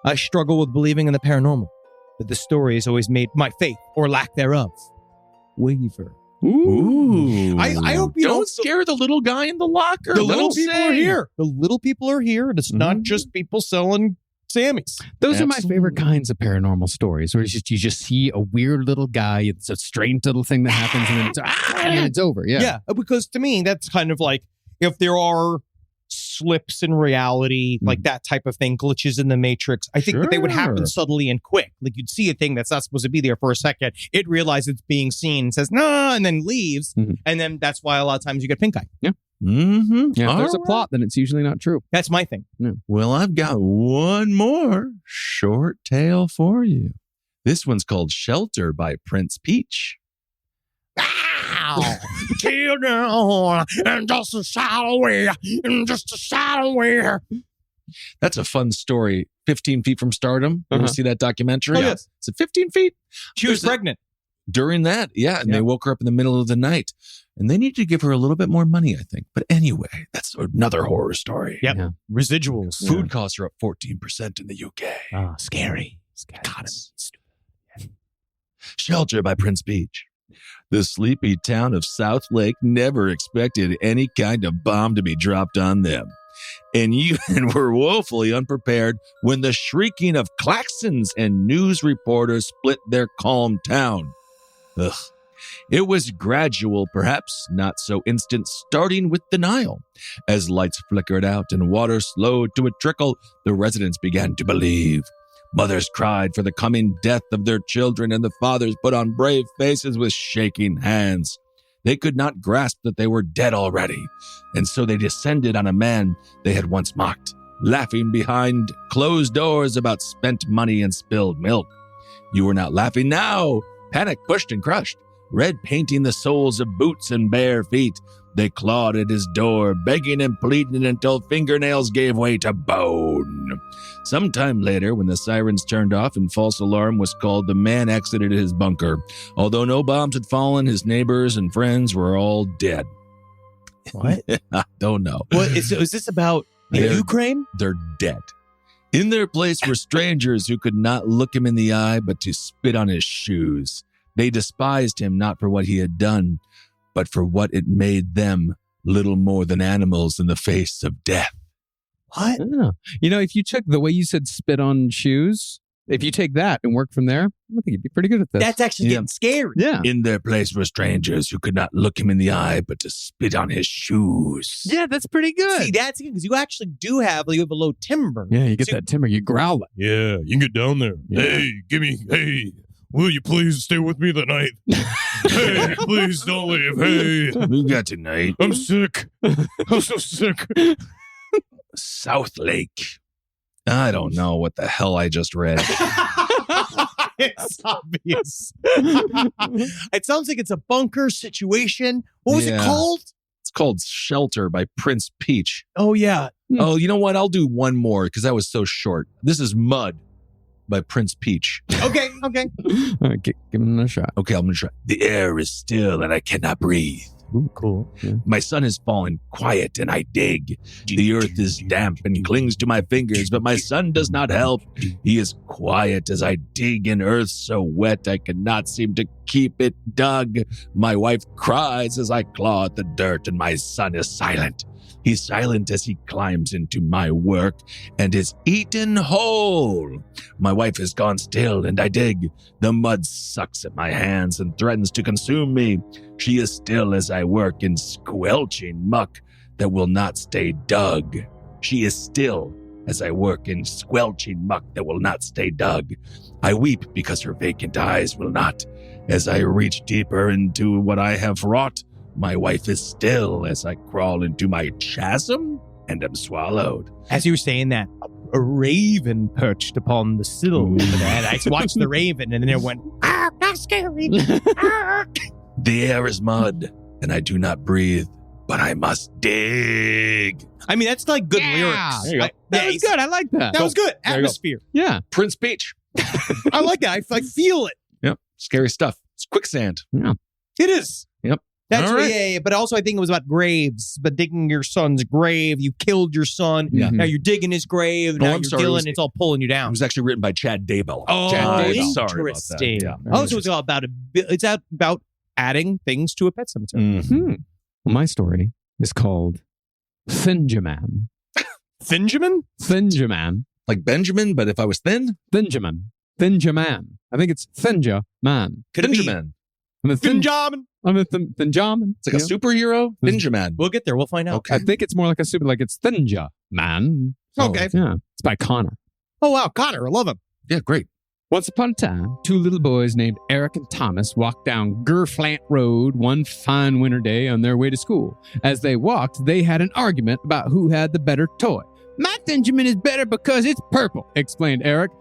I struggle with believing in the paranormal, but the story has always made my faith, or lack thereof, waver. Ooh. I hope you don't scare the little guy in the locker. The Let little him people are sing. here. The little people are here, and it's not just people selling Sammys. Those are my Absolutely. favorite kinds of paranormal stories, where it's just, you just see a weird little guy. It's a strange little thing that happens, and then it's over. Yeah. Yeah, because to me, that's kind of like if there are slips in reality, like that type of thing, glitches in the Matrix, I think that they would happen Sure. subtly and quick. Like you'd see a thing that's not supposed to be there for a second. It realizes it's being seen, says, no, and then leaves. Mhm. And then that's why a lot of times you get pink eye. Yeah. Mm-hmm. Yeah, if there's a All right. plot, then it's usually not true. That's my thing. Well, I've got one more short tale for you. This one's called Shelter by Prince Peach. Children, and just a shadow away, and just a shadow away. That's a fun story. 15 Feet from Stardom. You ever see that documentary? Oh, yes. Is it 15 feet? She was There's a- pregnant. During that, yeah. And they woke her up in the middle of the night. And they needed to give her a little bit more money, I think. But anyway, that's another horror story. Yep. Yeah. Residuals. Food costs are up 14% in the UK. Oh, scary. Shelter by Prince Peach. The sleepy town of South Lake never expected any kind of bomb to be dropped on them. And even were woefully unprepared when the shrieking of klaxons and news reporters split their calm town. Ugh. It was gradual, perhaps not so instant, starting with denial. As lights flickered out and water slowed to a trickle, the residents began to believe. Mothers cried for the coming death of their children, and the fathers put on brave faces with shaking hands. They could not grasp that they were dead already, and so they descended on a man they had once mocked, laughing behind closed doors about spent money and spilled milk. You were not laughing now. Panic pushed and crushed, red painting the soles of boots and bare feet. They clawed at his door, begging and pleading until fingernails gave way to bone. Sometime later, when the sirens turned off and false alarm was called, the man exited his bunker. Although no bombs had fallen, his neighbors and friends were all dead. What? I don't know. What is this about They're- Ukraine? They're dead. In their place were strangers who could not look him in the eye but to spit on his shoes. They despised him not for what he had done, but for what it made them, little more than animals in the face of death. What? Yeah. You know, if you took the way you said spit on shoes, if you take that and work from there, I think you'd be pretty good at this. That's actually getting scary. yeah. In their place were strangers who could not look him in the eye but to spit on his shoes. Yeah, that's pretty good. See, that's because you actually do have a low timber. Yeah, you get So- that timber, you growl it. Yeah, you can get down there. Yeah. Hey, will you please stay with me that night? Hey, please don't leave. Hey, We got tonight. I'm sick. I'm so sick. South Lake. I don't know what the hell I just read. It's obvious. It sounds like it's a bunker situation. What was it Yeah. called? It's called Shelter by Prince Peach. Oh, yeah. Oh, you know what? I'll do one more because that was so short. This is Mud by Prince Peach. Okay. All right, give him a shot. Okay, I'm going to try. The air is still and I cannot breathe. Ooh, cool. Yeah. My sun has fallen quiet and I dig. The earth is damp and clings to my fingers, but my sun does not help. He is quiet as I dig in earth so wet I cannot seem to keep it dug. My wife cries as I claw at the dirt and my son is silent. He's silent as he climbs into my work and is eaten whole. My wife has gone still and I dig. The mud sucks at my hands and threatens to consume me. She is still as I work in squelching muck that will not stay dug. She is still as I work in squelching muck that will not stay dug. I weep because her vacant eyes will not. As I reach deeper into what I have wrought, my wife is still as I crawl into my chasm and am swallowed. As you were saying that, a raven perched upon the sill over there. And I watched the raven and then it went, that's scary. The air is mud, and I do not breathe, but I must dig. I mean, that's like good Yeah. lyrics. There you go. That was he's- good. I like that. That was good. There you go. Atmosphere. Yeah. Prince Peach. I like that. I feel it. Yep. Scary stuff. It's quicksand. It is. Yep. That's All right. yeah. But also, I think it was about graves. But digging your son's grave, you killed your son. Yeah. Now you're digging his grave. No, Now I'm you're sorry, it dealing. was- it's all pulling you It down. was actually written by Chad Daybell. Oh, Chad Daybell. interesting. Sorry about that. Yeah. Oh, so it's all about it's about adding things to a pet cemetery. Mhm. Well, my story is called Thinjaman. Finjamin? Thinjaman. Like Benjamin, but if I was thin, Thinjaman. Thinjaman. I think it's Thinja Man. Could it be Benjamin. I'm a thin. Finjamin? I'm a Thinjaman. It's like a superhero. Benjamin. We'll get there. We'll find out. Okay. I think it's more like a super, like it's Thinja Man. Okay. Yeah. It's by Connor. Oh wow, Connor, I love him. Yeah, great. Once upon a time, two little boys named Eric and Thomas walked down Gerflant Road one fine winter day on their way to school. As they walked, they had an argument about who had the better toy. My Benjamin is better because it's purple, explained Eric.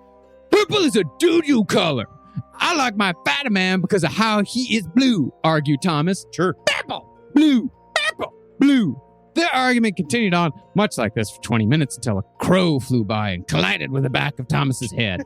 Purple is a doo-doo color. I like my Fighter Man because of how he is blue, argued Thomas. Sure. Purple, blue, purple, blue. Their argument continued on much like this for 20 minutes until a crow flew by and collided with the back of Thomas's head.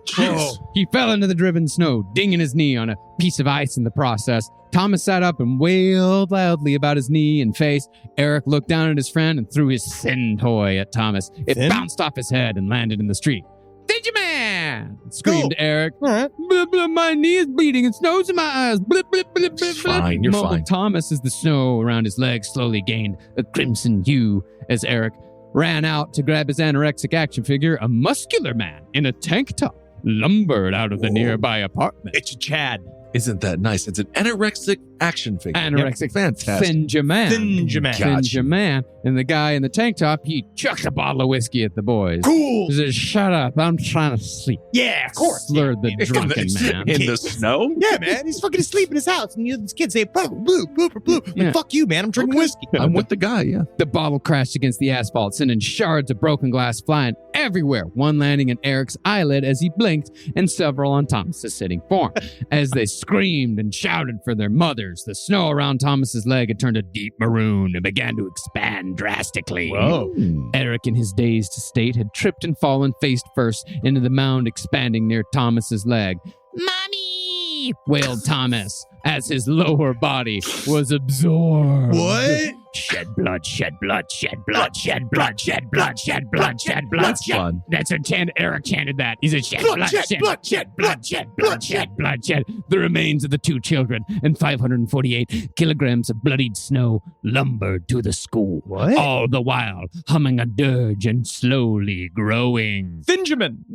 He fell into the driven snow, dinging his knee on a piece of ice in the process. Thomas sat up and wailed loudly about his knee and face. Eric looked down at his friend and threw his thin toy at Thomas. It bounced off his head and landed in the street. Benjamin! Screamed Eric. Blah, blah, my knee is bleeding and snow's in my eyes. Blah, blah, blah, blah, Fine, you're mumbled fine. Thomas as the snow around his legs slowly gained a crimson hue as Eric ran out to grab his anorexic action figure. A muscular man in a tank top lumbered out of the nearby apartment. It's a Chad. Isn't that nice? It's an anorexic action figure. Anorexic, Fantastic. Finjaman. And the guy in the tank top, he chucked a bottle of whiskey at the boys. Cool. He said, shut up, I'm trying to sleep. Yeah, of course. Slurred the Yeah, drunken man. In the snow? Yeah, man. He's fucking asleep in his house. And these kids say, blue, blue, blue, blue. Yeah. Like, fuck you, man. I'm drinking whiskey. I'm with the guy, yeah. The bottle crashed against the asphalt, sending shards of broken glass flying everywhere, one landing in Eric's eyelid as he blinked, and several on Thomas's sitting form. As they screamed and shouted for their mothers, the snow around Thomas's leg had turned a deep maroon and began to expand drastically. Whoa. Eric, in his dazed state, had tripped and fallen face first into the mound expanding near Thomas's leg. Mommy! Wailed Thomas as his lower body was absorbed. What? Shed blood, shed blood, shed blood, shed blood, shed blood, shed blood, shed blood. That's fun. That's a Eric chanted that. He said, shed blood, shed blood, shed blood, shed blood, shed blood, shed. The remains of the two children and 548 kilograms of bloodied snow lumbered to the school. What? All the while humming a dirge and slowly growing. Benjamin.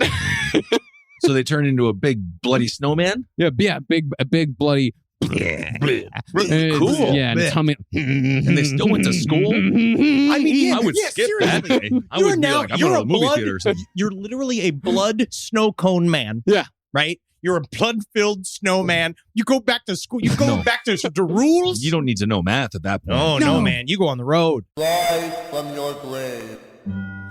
So they turn into a big bloody snowman? A big bloody. Cool. Yeah, and it's humming. And they still went to school? I mean, yeah, I would yeah, skip that seriously. day. I would be like, I'm going to the movie theater or something. You're literally a blood snow cone man. Yeah. Right? You're a blood-filled snowman. You go back to school. You go back to the rules. You don't need to know math at that point. Oh, no, man. You go on the road. Rise from your grave.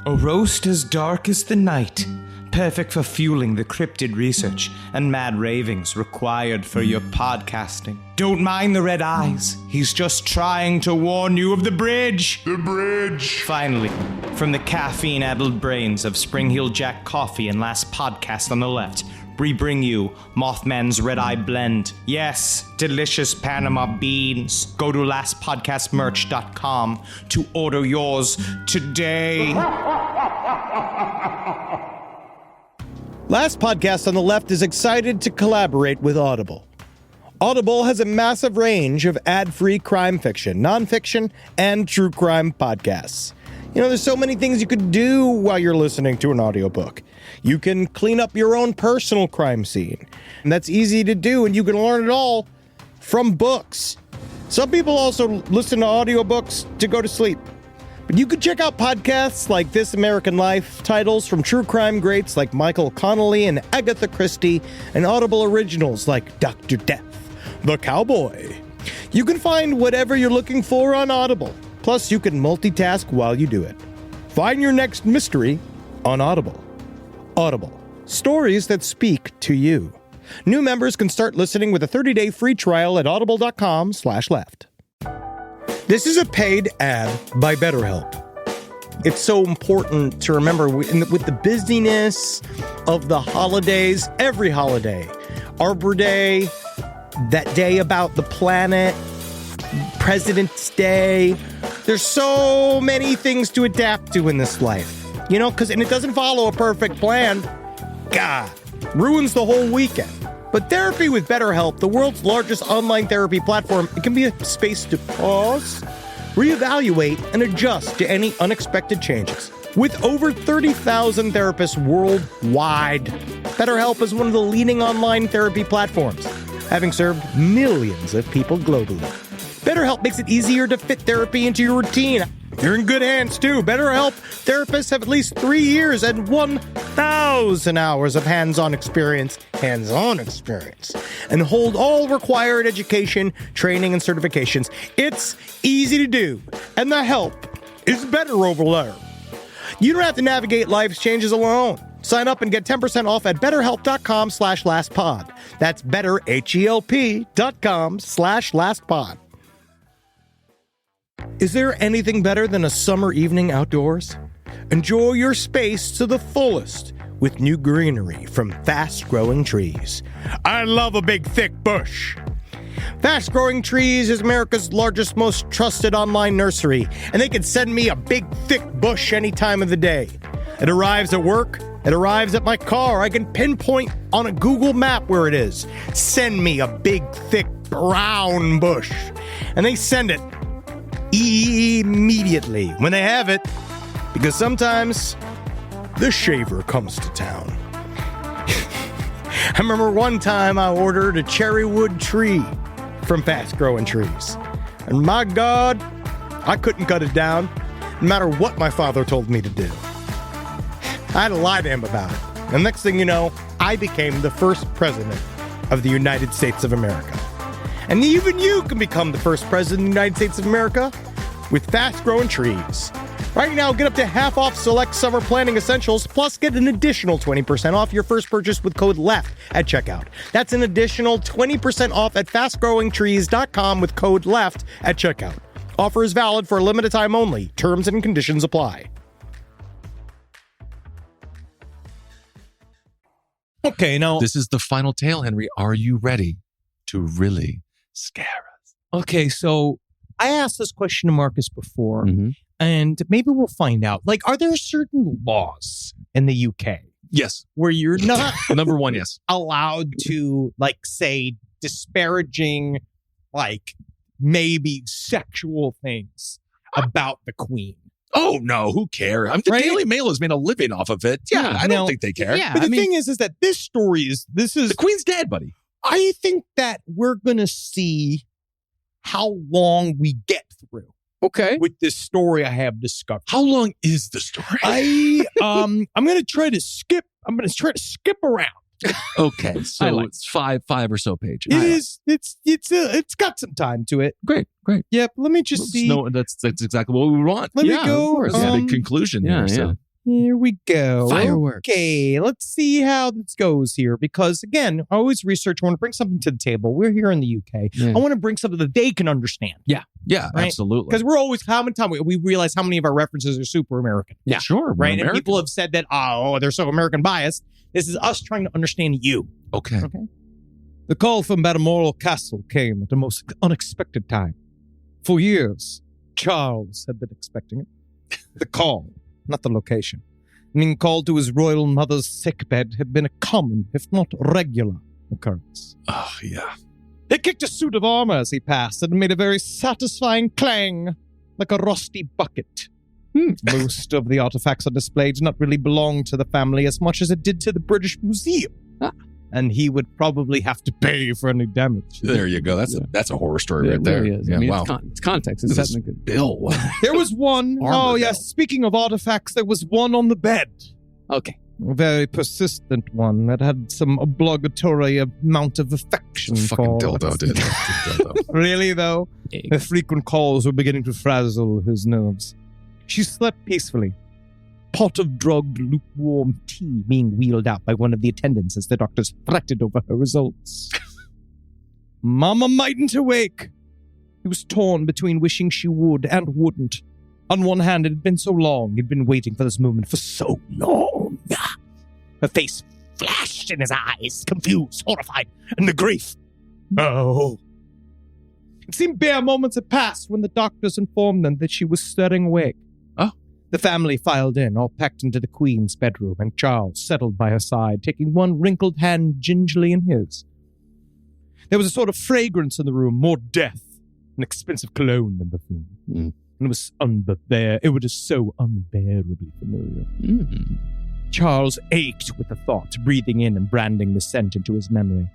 A roast as dark as the night, perfect for fueling the cryptid research and mad ravings required for your podcasting. Don't mind the red eyes. He's just trying to warn you of the bridge. The bridge. Finally, from the caffeine-addled brains of Spring Hill Jack Coffee and Last Podcast on the Left, we bring you Mothman's Red Eye Blend. Yes, delicious Panama beans. Go to lastpodcastmerch.com to order yours today. Last Podcast on the Left is excited to collaborate with Audible. Audible has a massive range of ad-free crime fiction, nonfiction, and true crime podcasts. You know, there's so many things you could do while you're listening to an audiobook. You can clean up your own personal crime scene. And that's easy to do, and you can learn it all from books. Some people also listen to audiobooks to go to sleep. But you could check out podcasts like This American Life, titles from true crime greats like Michael Connelly and Agatha Christie, and Audible originals like Dr. Death, The Cowboy. You can find whatever you're looking for on Audible. Plus, you can multitask while you do it. Find your next mystery on Audible. Audible. Stories that speak to you. New members can start listening with a 30-day free trial at audible.com/left. This is a paid ad by BetterHelp. It's so important to remember with the busyness of the holidays, every holiday, Arbor Day, that day about the planet, President's Day. There's so many things to adapt to in this life, you know, and it doesn't follow a perfect plan. God, ruins the whole weekend. But therapy with BetterHelp, the world's largest online therapy platform, it can be a space to pause, reevaluate, and adjust to any unexpected changes. With over 30,000 therapists worldwide, BetterHelp is one of the leading online therapy platforms, having served millions of people globally. BetterHelp makes it easier to fit therapy into your routine. You're in good hands, too. BetterHelp therapists have at least 3 years and 1,000 hours of hands-on experience, and hold all required education, training, and certifications. It's easy to do, and the help is better over there. You don't have to navigate life's changes alone. Sign up and get 10% off at betterhelp.com/lastpod. That's betterhelp.com/lastpod. Is there anything better than a summer evening outdoors? Enjoy your space to the fullest with new greenery from Fast Growing Trees. I love a big, thick bush. Fast Growing Trees is America's largest, most trusted online nursery, and they can send me a big, thick bush any time of the day. It arrives at work. It arrives at my car. I can pinpoint on a Google map where it is. Send me a big, thick, brown bush. And they send it immediately when they have it, because sometimes the shaver comes to town. I remember one time I ordered a cherrywood tree from Fast Growing Trees. And my God, I couldn't cut it down, no matter what my father told me to do. I had to lie to him about it. And next thing you know, I became the first president of the United States of America. And even you can become the first president of the United States of America with Fast Growing Trees. Right now, get up to half off select summer planning essentials, plus get an additional 20% off your first purchase with code LEFT at checkout. That's an additional 20% off at fastgrowingtrees.com with code LEFT at checkout. Offer is valid for a limited time only. Terms and conditions apply. Okay, now... This is the final tale, Henry. Are you ready to really scare us? Okay, so I asked this question to Marcus before, and maybe we'll find out. Like, are there certain laws in the UK? Yes. Where you're not Number one, yes. allowed to, like, say, disparaging, like, maybe sexual things about the Queen? Oh, no, who cares? I mean, the Daily Mail has made a living off of it. Yeah, I don't think they care. Yeah, but the thing is that this story is... The Queen's dead, buddy. I think that we're going to see how long we get through. Okay. With this story I have discovered. How long is the story? I'm going to try to skip. I'm going to try to skip around. Okay, so it's five or so pages. It is. It's got some time to it. Great. Yep. Let me just see. No, that's exactly what we want. Let me go. That's a big conclusion. Yeah, there, so. Here we go. Fireworks. Okay, let's see how this goes here. Because again, I always research. I want to bring something to the table. We're here in the UK. Yeah. I want to bring something that they can understand. Yeah, right? absolutely. Because we're always, how many times we realize how many of our references are super American. Yeah, sure. Right. And people have said that, they're so American biased. This is us trying to understand you. Okay. The call from Balmoral Castle came at the most unexpected time. For years, Charles had been expecting it. The call, not the location. Being called to his royal mother's sickbed had been a common, if not regular, occurrence. Oh, yeah. He kicked a suit of armor as he passed and made a very satisfying clang, like a rusty bucket. Most of the artifacts on display did not really belong to the family as much as it did to the British Museum. And he would probably have to pay for any damage. There you go. That's a horror story right It there. really is. Yeah, I mean, wow. it's context. It's This is technically Bill. Wow. There was one. Armor Yes. bell. Speaking of artifacts, there was one on the bed. okay. A very persistent one that had some obligatory amount of affection Fucking for. dildo, dude. Dildo. Really, though? The frequent calls were beginning to frazzle his nerves. She slept peacefully. Pot of drugged, lukewarm tea being wheeled out by one of the attendants as the doctors fretted over her results. Mama mightn't awake. He was torn between wishing she would and wouldn't. On one hand, it had been so long. He'd been waiting for this moment for so long. Her face flashed in his eyes, confused, horrified, and the grief. Oh. It seemed bare moments had passed when the doctors informed them that she was stirring awake. Oh. The family filed in, all packed into the Queen's bedroom, and Charles settled by her side, taking one wrinkled hand gingerly in his. There was a sort of fragrance in the room, more death, and expensive cologne than perfume. And it was so unbearably familiar. Charles ached with the thought, breathing in and branding the scent into his memory.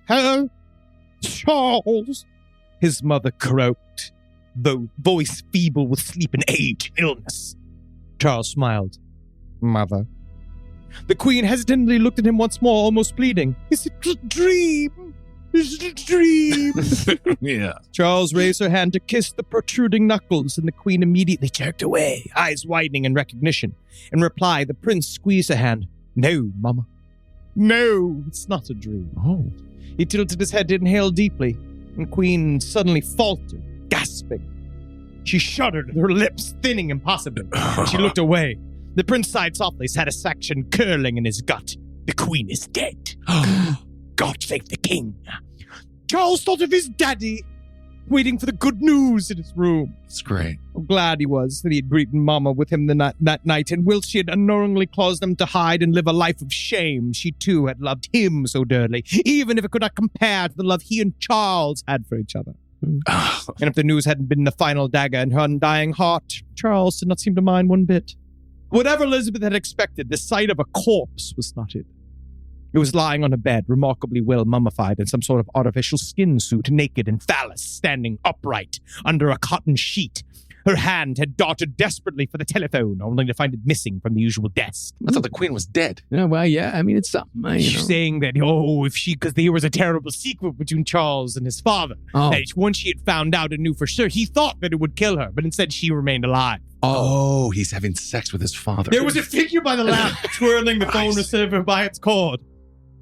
Hello, Charles, his mother croaked, voice feeble with sleep and age, illness. Charles smiled. Mother. The Queen hesitantly looked at him once more, almost pleading. Is it a dream? Is it a dream? Yeah. Charles raised her hand to kiss the protruding knuckles, and the Queen immediately jerked away, eyes widening in recognition. In reply, the Prince squeezed her hand. No, Mama. No, it's not a dream. Oh. He tilted his head to inhale deeply, and Queen suddenly faltered, gasping. She shuddered, her lips thinning impossibly. She looked away. The Prince sighed softly, satisfaction curling in his gut. The Queen is dead. God save the King. Charles thought of his daddy, waiting for the good news in his room. It's great. How glad he was that he had greeted Mama with him that night, and whilst she had unknowingly caused them to hide and live a life of shame, she too had loved him so dearly, even if it could not compare to the love he and Charles had for each other. And if the news hadn't been the final dagger in her undying heart, Charles did not seem to mind one bit. Whatever Elizabeth had expected, the sight of a corpse was not it. It was lying on a bed, remarkably well mummified in some sort of artificial skin suit, naked and phallus, standing upright under a cotton sheet. Her hand had darted desperately for the telephone, only to find it missing from the usual desk. I thought the Queen was dead. Yeah, well, yeah, I mean, it's something, Saying that, because there was a terrible secret between Charles and his father. Oh. That once she had found out and knew for sure, he thought that it would kill her, but instead she remained alive. Oh, he's having sex with his father. There was a figure by the lamp, twirling the phone receiver by its cord.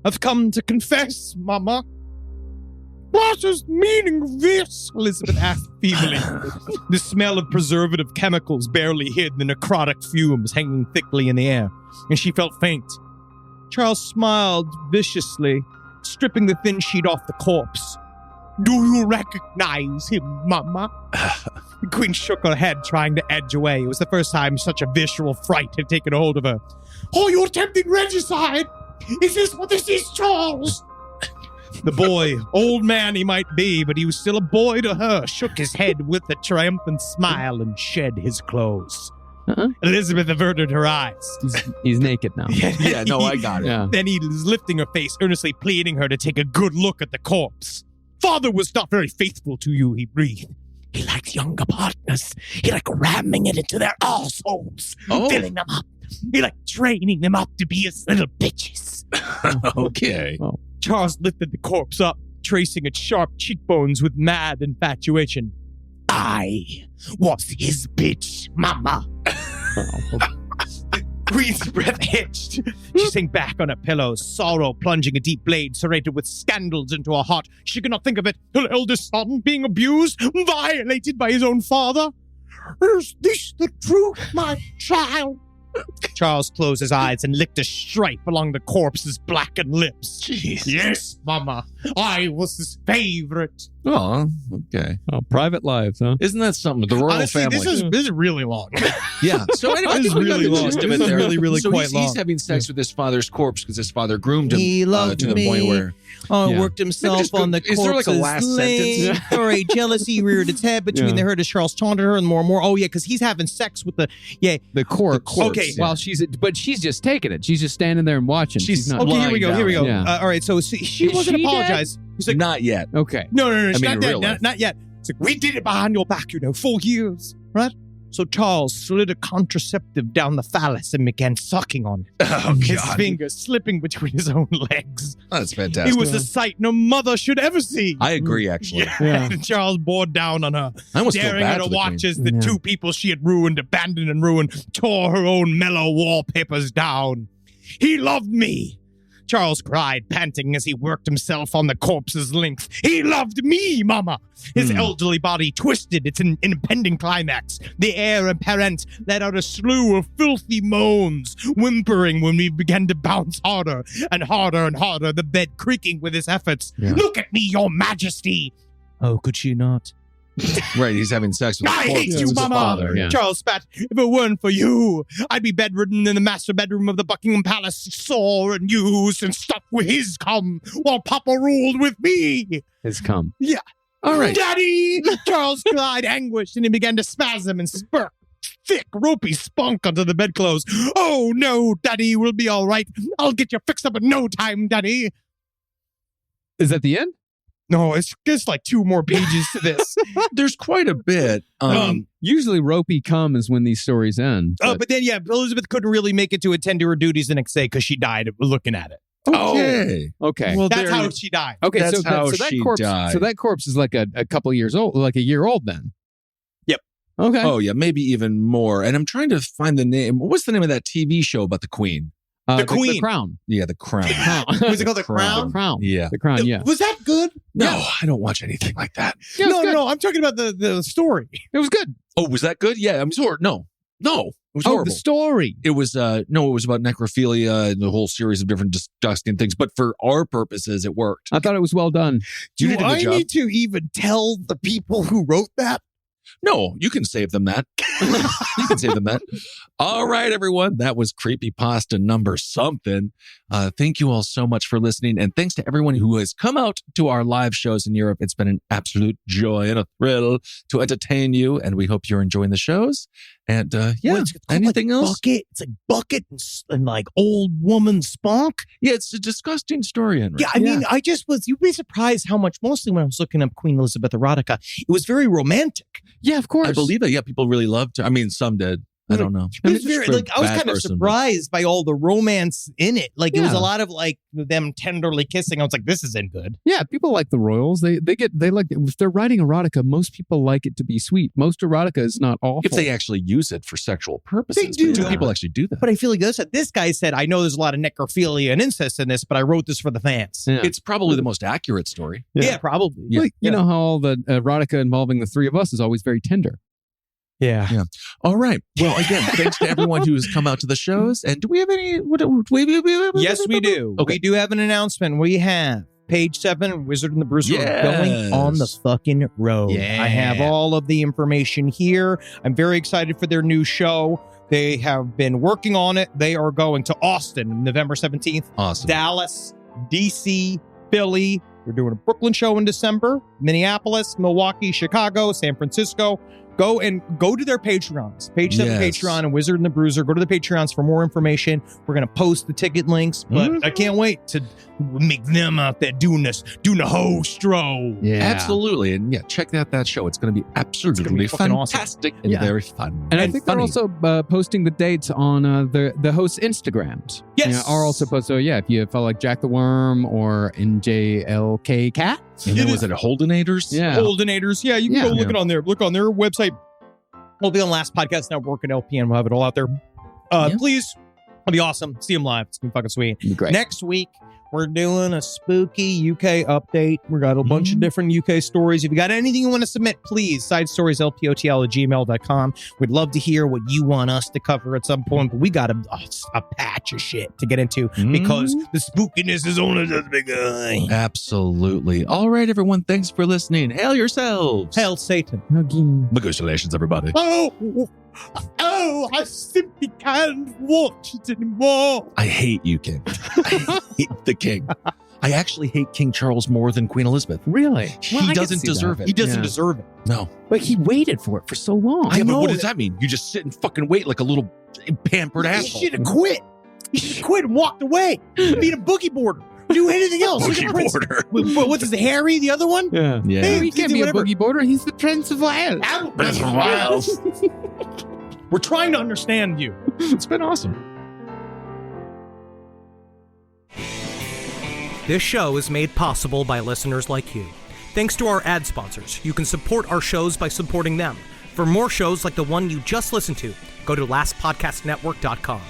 I've come to confess, Mama. What is the meaning of this? Elizabeth asked feebly. The smell of preservative chemicals barely hid the necrotic fumes hanging thickly in the air, and she felt faint. Charles smiled viciously, stripping the thin sheet off the corpse. Do you recognize him, Mama? The Queen shook her head, trying to edge away. It was the first time such a visceral fright had taken hold of her. Oh, you're attempting regicide! Is this what this is, Charles? The boy, old man he might be, but he was still a boy to her, shook his head with a triumphant smile and shed his clothes. Elizabeth averted her eyes. He's naked now. Yeah, no, I got it. Yeah. Then he was lifting her face, earnestly pleading her to take a good look at the corpse. Father was not very faithful to you, he breathed. He liked younger partners. He liked ramming it into their arseholes, filling them up. He liked training them up to be his little bitches. Okay. Oh. Charles lifted the corpse up, tracing its sharp cheekbones with mad infatuation. I was his bitch, Mama. The Queen's breath hitched. She sank back on her pillows, sorrow plunging a deep blade serrated with scandals into her heart. She could not think of it. Her eldest son being abused, violated by his own father. Is this the truth, my child? Charles closed his eyes and licked a stripe along the corpse's blackened lips. Jeez. Yes, Mama. I was his favorite. Oh, okay. Oh, private lives, huh? Isn't that something? The royal Honestly, family. this is really long. Yeah. So anyway, I think we got the gist of it there. really so quite he's having sex with his father's corpse because his father groomed him He loved to the me. point where Worked himself just go- on the is there like a corpse's last leg. sentence? Sorry, jealousy reared its head between Yeah. the herd as Charles taunted her and more. Oh, yeah, because he's having sex with the The corpse. Okay, While but she's just taking it. She's just standing there and watching. She's not. Okay, here we go. Yeah. All right, so she Is wasn't she apologize. He's like, not yet. Okay. no, she's mean, not in dead, real life. not yet. It's like, we did it behind your back, 4 years, right? So Charles slid a contraceptive down the phallus and began sucking on it. Oh, His God. fingers slipping between his own legs. That's fantastic. It was a sight no mother should ever see. I agree, actually. Yeah. And Charles bore down on her, I almost feel daring bad her to for the watch Queen. as the Yeah. two people she had ruined, abandoned and ruined, tore her own mellow wallpapers down. He loved me. Charles cried, panting as he worked himself on the corpse's length. He loved me, Mama. His elderly body twisted its impending climax. The heir apparent let out a slew of filthy moans, whimpering when we began to bounce harder and harder and harder, the bed creaking with his efforts. Yeah. Look at me, your majesty. Oh, could she not? Right, he's having sex with I the corpse. hate of you, his Mama. father. Yeah. Charles spat. If it weren't for you, I'd be bedridden in the master bedroom of the Buckingham Palace, sore and used and stuffed with his cum, while Papa ruled with me. Has come. Yeah. All right. Daddy! Charles cried, anguished, and he began to spasm and spurt thick, ropey spunk onto the bedclothes. Oh, no, Daddy, we'll be all right. I'll get you fixed up in no time, Daddy. Is that the end? No, it's just like 2 more pages to this. There's quite a bit. Usually ropey come is when these stories end. But then, Elizabeth couldn't really make it to attend to her duties the next day because she died looking at it. Okay. Okay. Well, that's how she died. Okay, That's how that she corpse, died. So that corpse is like a couple of years old, like a year old then. Yep. Okay. Oh, yeah, maybe even more. And I'm trying to find the name. What's the name of that TV show about the Queen? The Queen. The Crown. Yeah, The Crown. Was it called The Crown? The Crown. Yeah. The Crown, yeah. Was that good? No, I don't watch anything like that. Yeah, it was good. No, I'm talking about the story. It was good. Oh, was that good? Yeah, I'm sorry. No, it was Oh, horrible. the story. It was it was about necrophilia and the whole series of different disgusting things. But for our purposes, it worked. I thought it was well done. You Do did a good I job. need to even tell the people who wrote that? No, you can save them that. You can save them that. All right, everyone. That was Creepypasta number something. Thank you all so much for listening. And thanks to everyone who has come out to our live shows in Europe. It's been an absolute joy and a thrill to entertain you. And we hope you're enjoying the shows. And anything else? Bucket. It's like bucket and like old woman spunk. Yeah, it's a disgusting story, Henry. Yeah, I mean, you'd be surprised how much, mostly when I was looking up Queen Elizabeth erotica, it was very romantic. Yeah, of course. I believe it. Yeah, people really loved her. I mean, some did. I don't know. It was very, I was kind of surprised by all the romance in it. Like, it was a lot of like them tenderly kissing. I was like, this isn't good. Yeah, people like the royals. They like, if they're writing erotica, most people like it to be sweet. Most erotica is not awful. If they actually use it for sexual purposes. They do. But people actually do that. But I feel like this guy said, I know there's a lot of necrophilia and incest in this, but I wrote this for the fans. Yeah. It's probably the most accurate story. Yeah, probably. Yeah. Like, you know how all the erotica involving the three of us is always very tender. Yeah. All right. Well, again, thanks to everyone who's come out to the shows. And do we have any? Yes, we do. Okay. We do have an announcement. We have Page 7, Wizard and the Bruiser Yes. going on the fucking road. Yeah. I have all of the information here. I'm very excited for their new show. They have been working on it. They are going to Austin, November 17th. Awesome. Dallas, DC, Philly. We're doing a Brooklyn show in December, Minneapolis, Milwaukee, Chicago, San Francisco. Go to their Patreons, Page 7 Yes. Patreon and Wizard and the Bruiser. Go to the Patreons for more information. We're going to post the ticket links, but I can't wait to make them out there doing the hostro. Yeah. Absolutely. And yeah, check out that show. It's going to be absolutely fucking awesome. fantastic and Yeah. very fun. And I think funny. they're also posting the dates on the host Instagrams. Yes. Yeah, are also posted. So yeah, if you follow like Jack the Worm or NJLK Cat. And then was it Holdenators? Yeah. Holdenators. Yeah, you can Yeah. go look it on there. Look on their website. We'll be on Last Podcast Network and LPN. We'll have it all out there. Please, it'll be awesome. See them live. It's going to be fucking sweet. It'd be great. Next week, we're doing a spooky UK update. We got a bunch of different UK stories. If you got anything you want to submit, please, sidestorieslpotl@gmail.com. We'd love to hear what you want us to cover at some point, but we got a patch of shit to get into because the spookiness is only just begun. Absolutely. All right, everyone. Thanks for listening. Hail yourselves. Hail Satan. Congratulations, everybody. Oh, I simply can't watch it anymore. I hate you, King. I hate the King. I actually hate King Charles more than Queen Elizabeth. Really? He doesn't deserve it. He doesn't deserve it. No. But he waited for it for so long. Yeah, but what does that mean? You just sit and fucking wait like a little pampered He asshole. should have quit. He should have quit and walked away. Be a boogie boarder. Do anything else. Look at Boogie Prince. boarder. What's his Harry? The other one? Yeah. Yeah. Hey, He can't do be whatever. a boogie boarder. He's the Prince of Wales. Prince of Wales. We're trying to understand you. It's been awesome. This show is made possible by listeners like you. Thanks to our ad sponsors, you can support our shows by supporting them. For more shows like the one you just listened to, go to lastpodcastnetwork.com.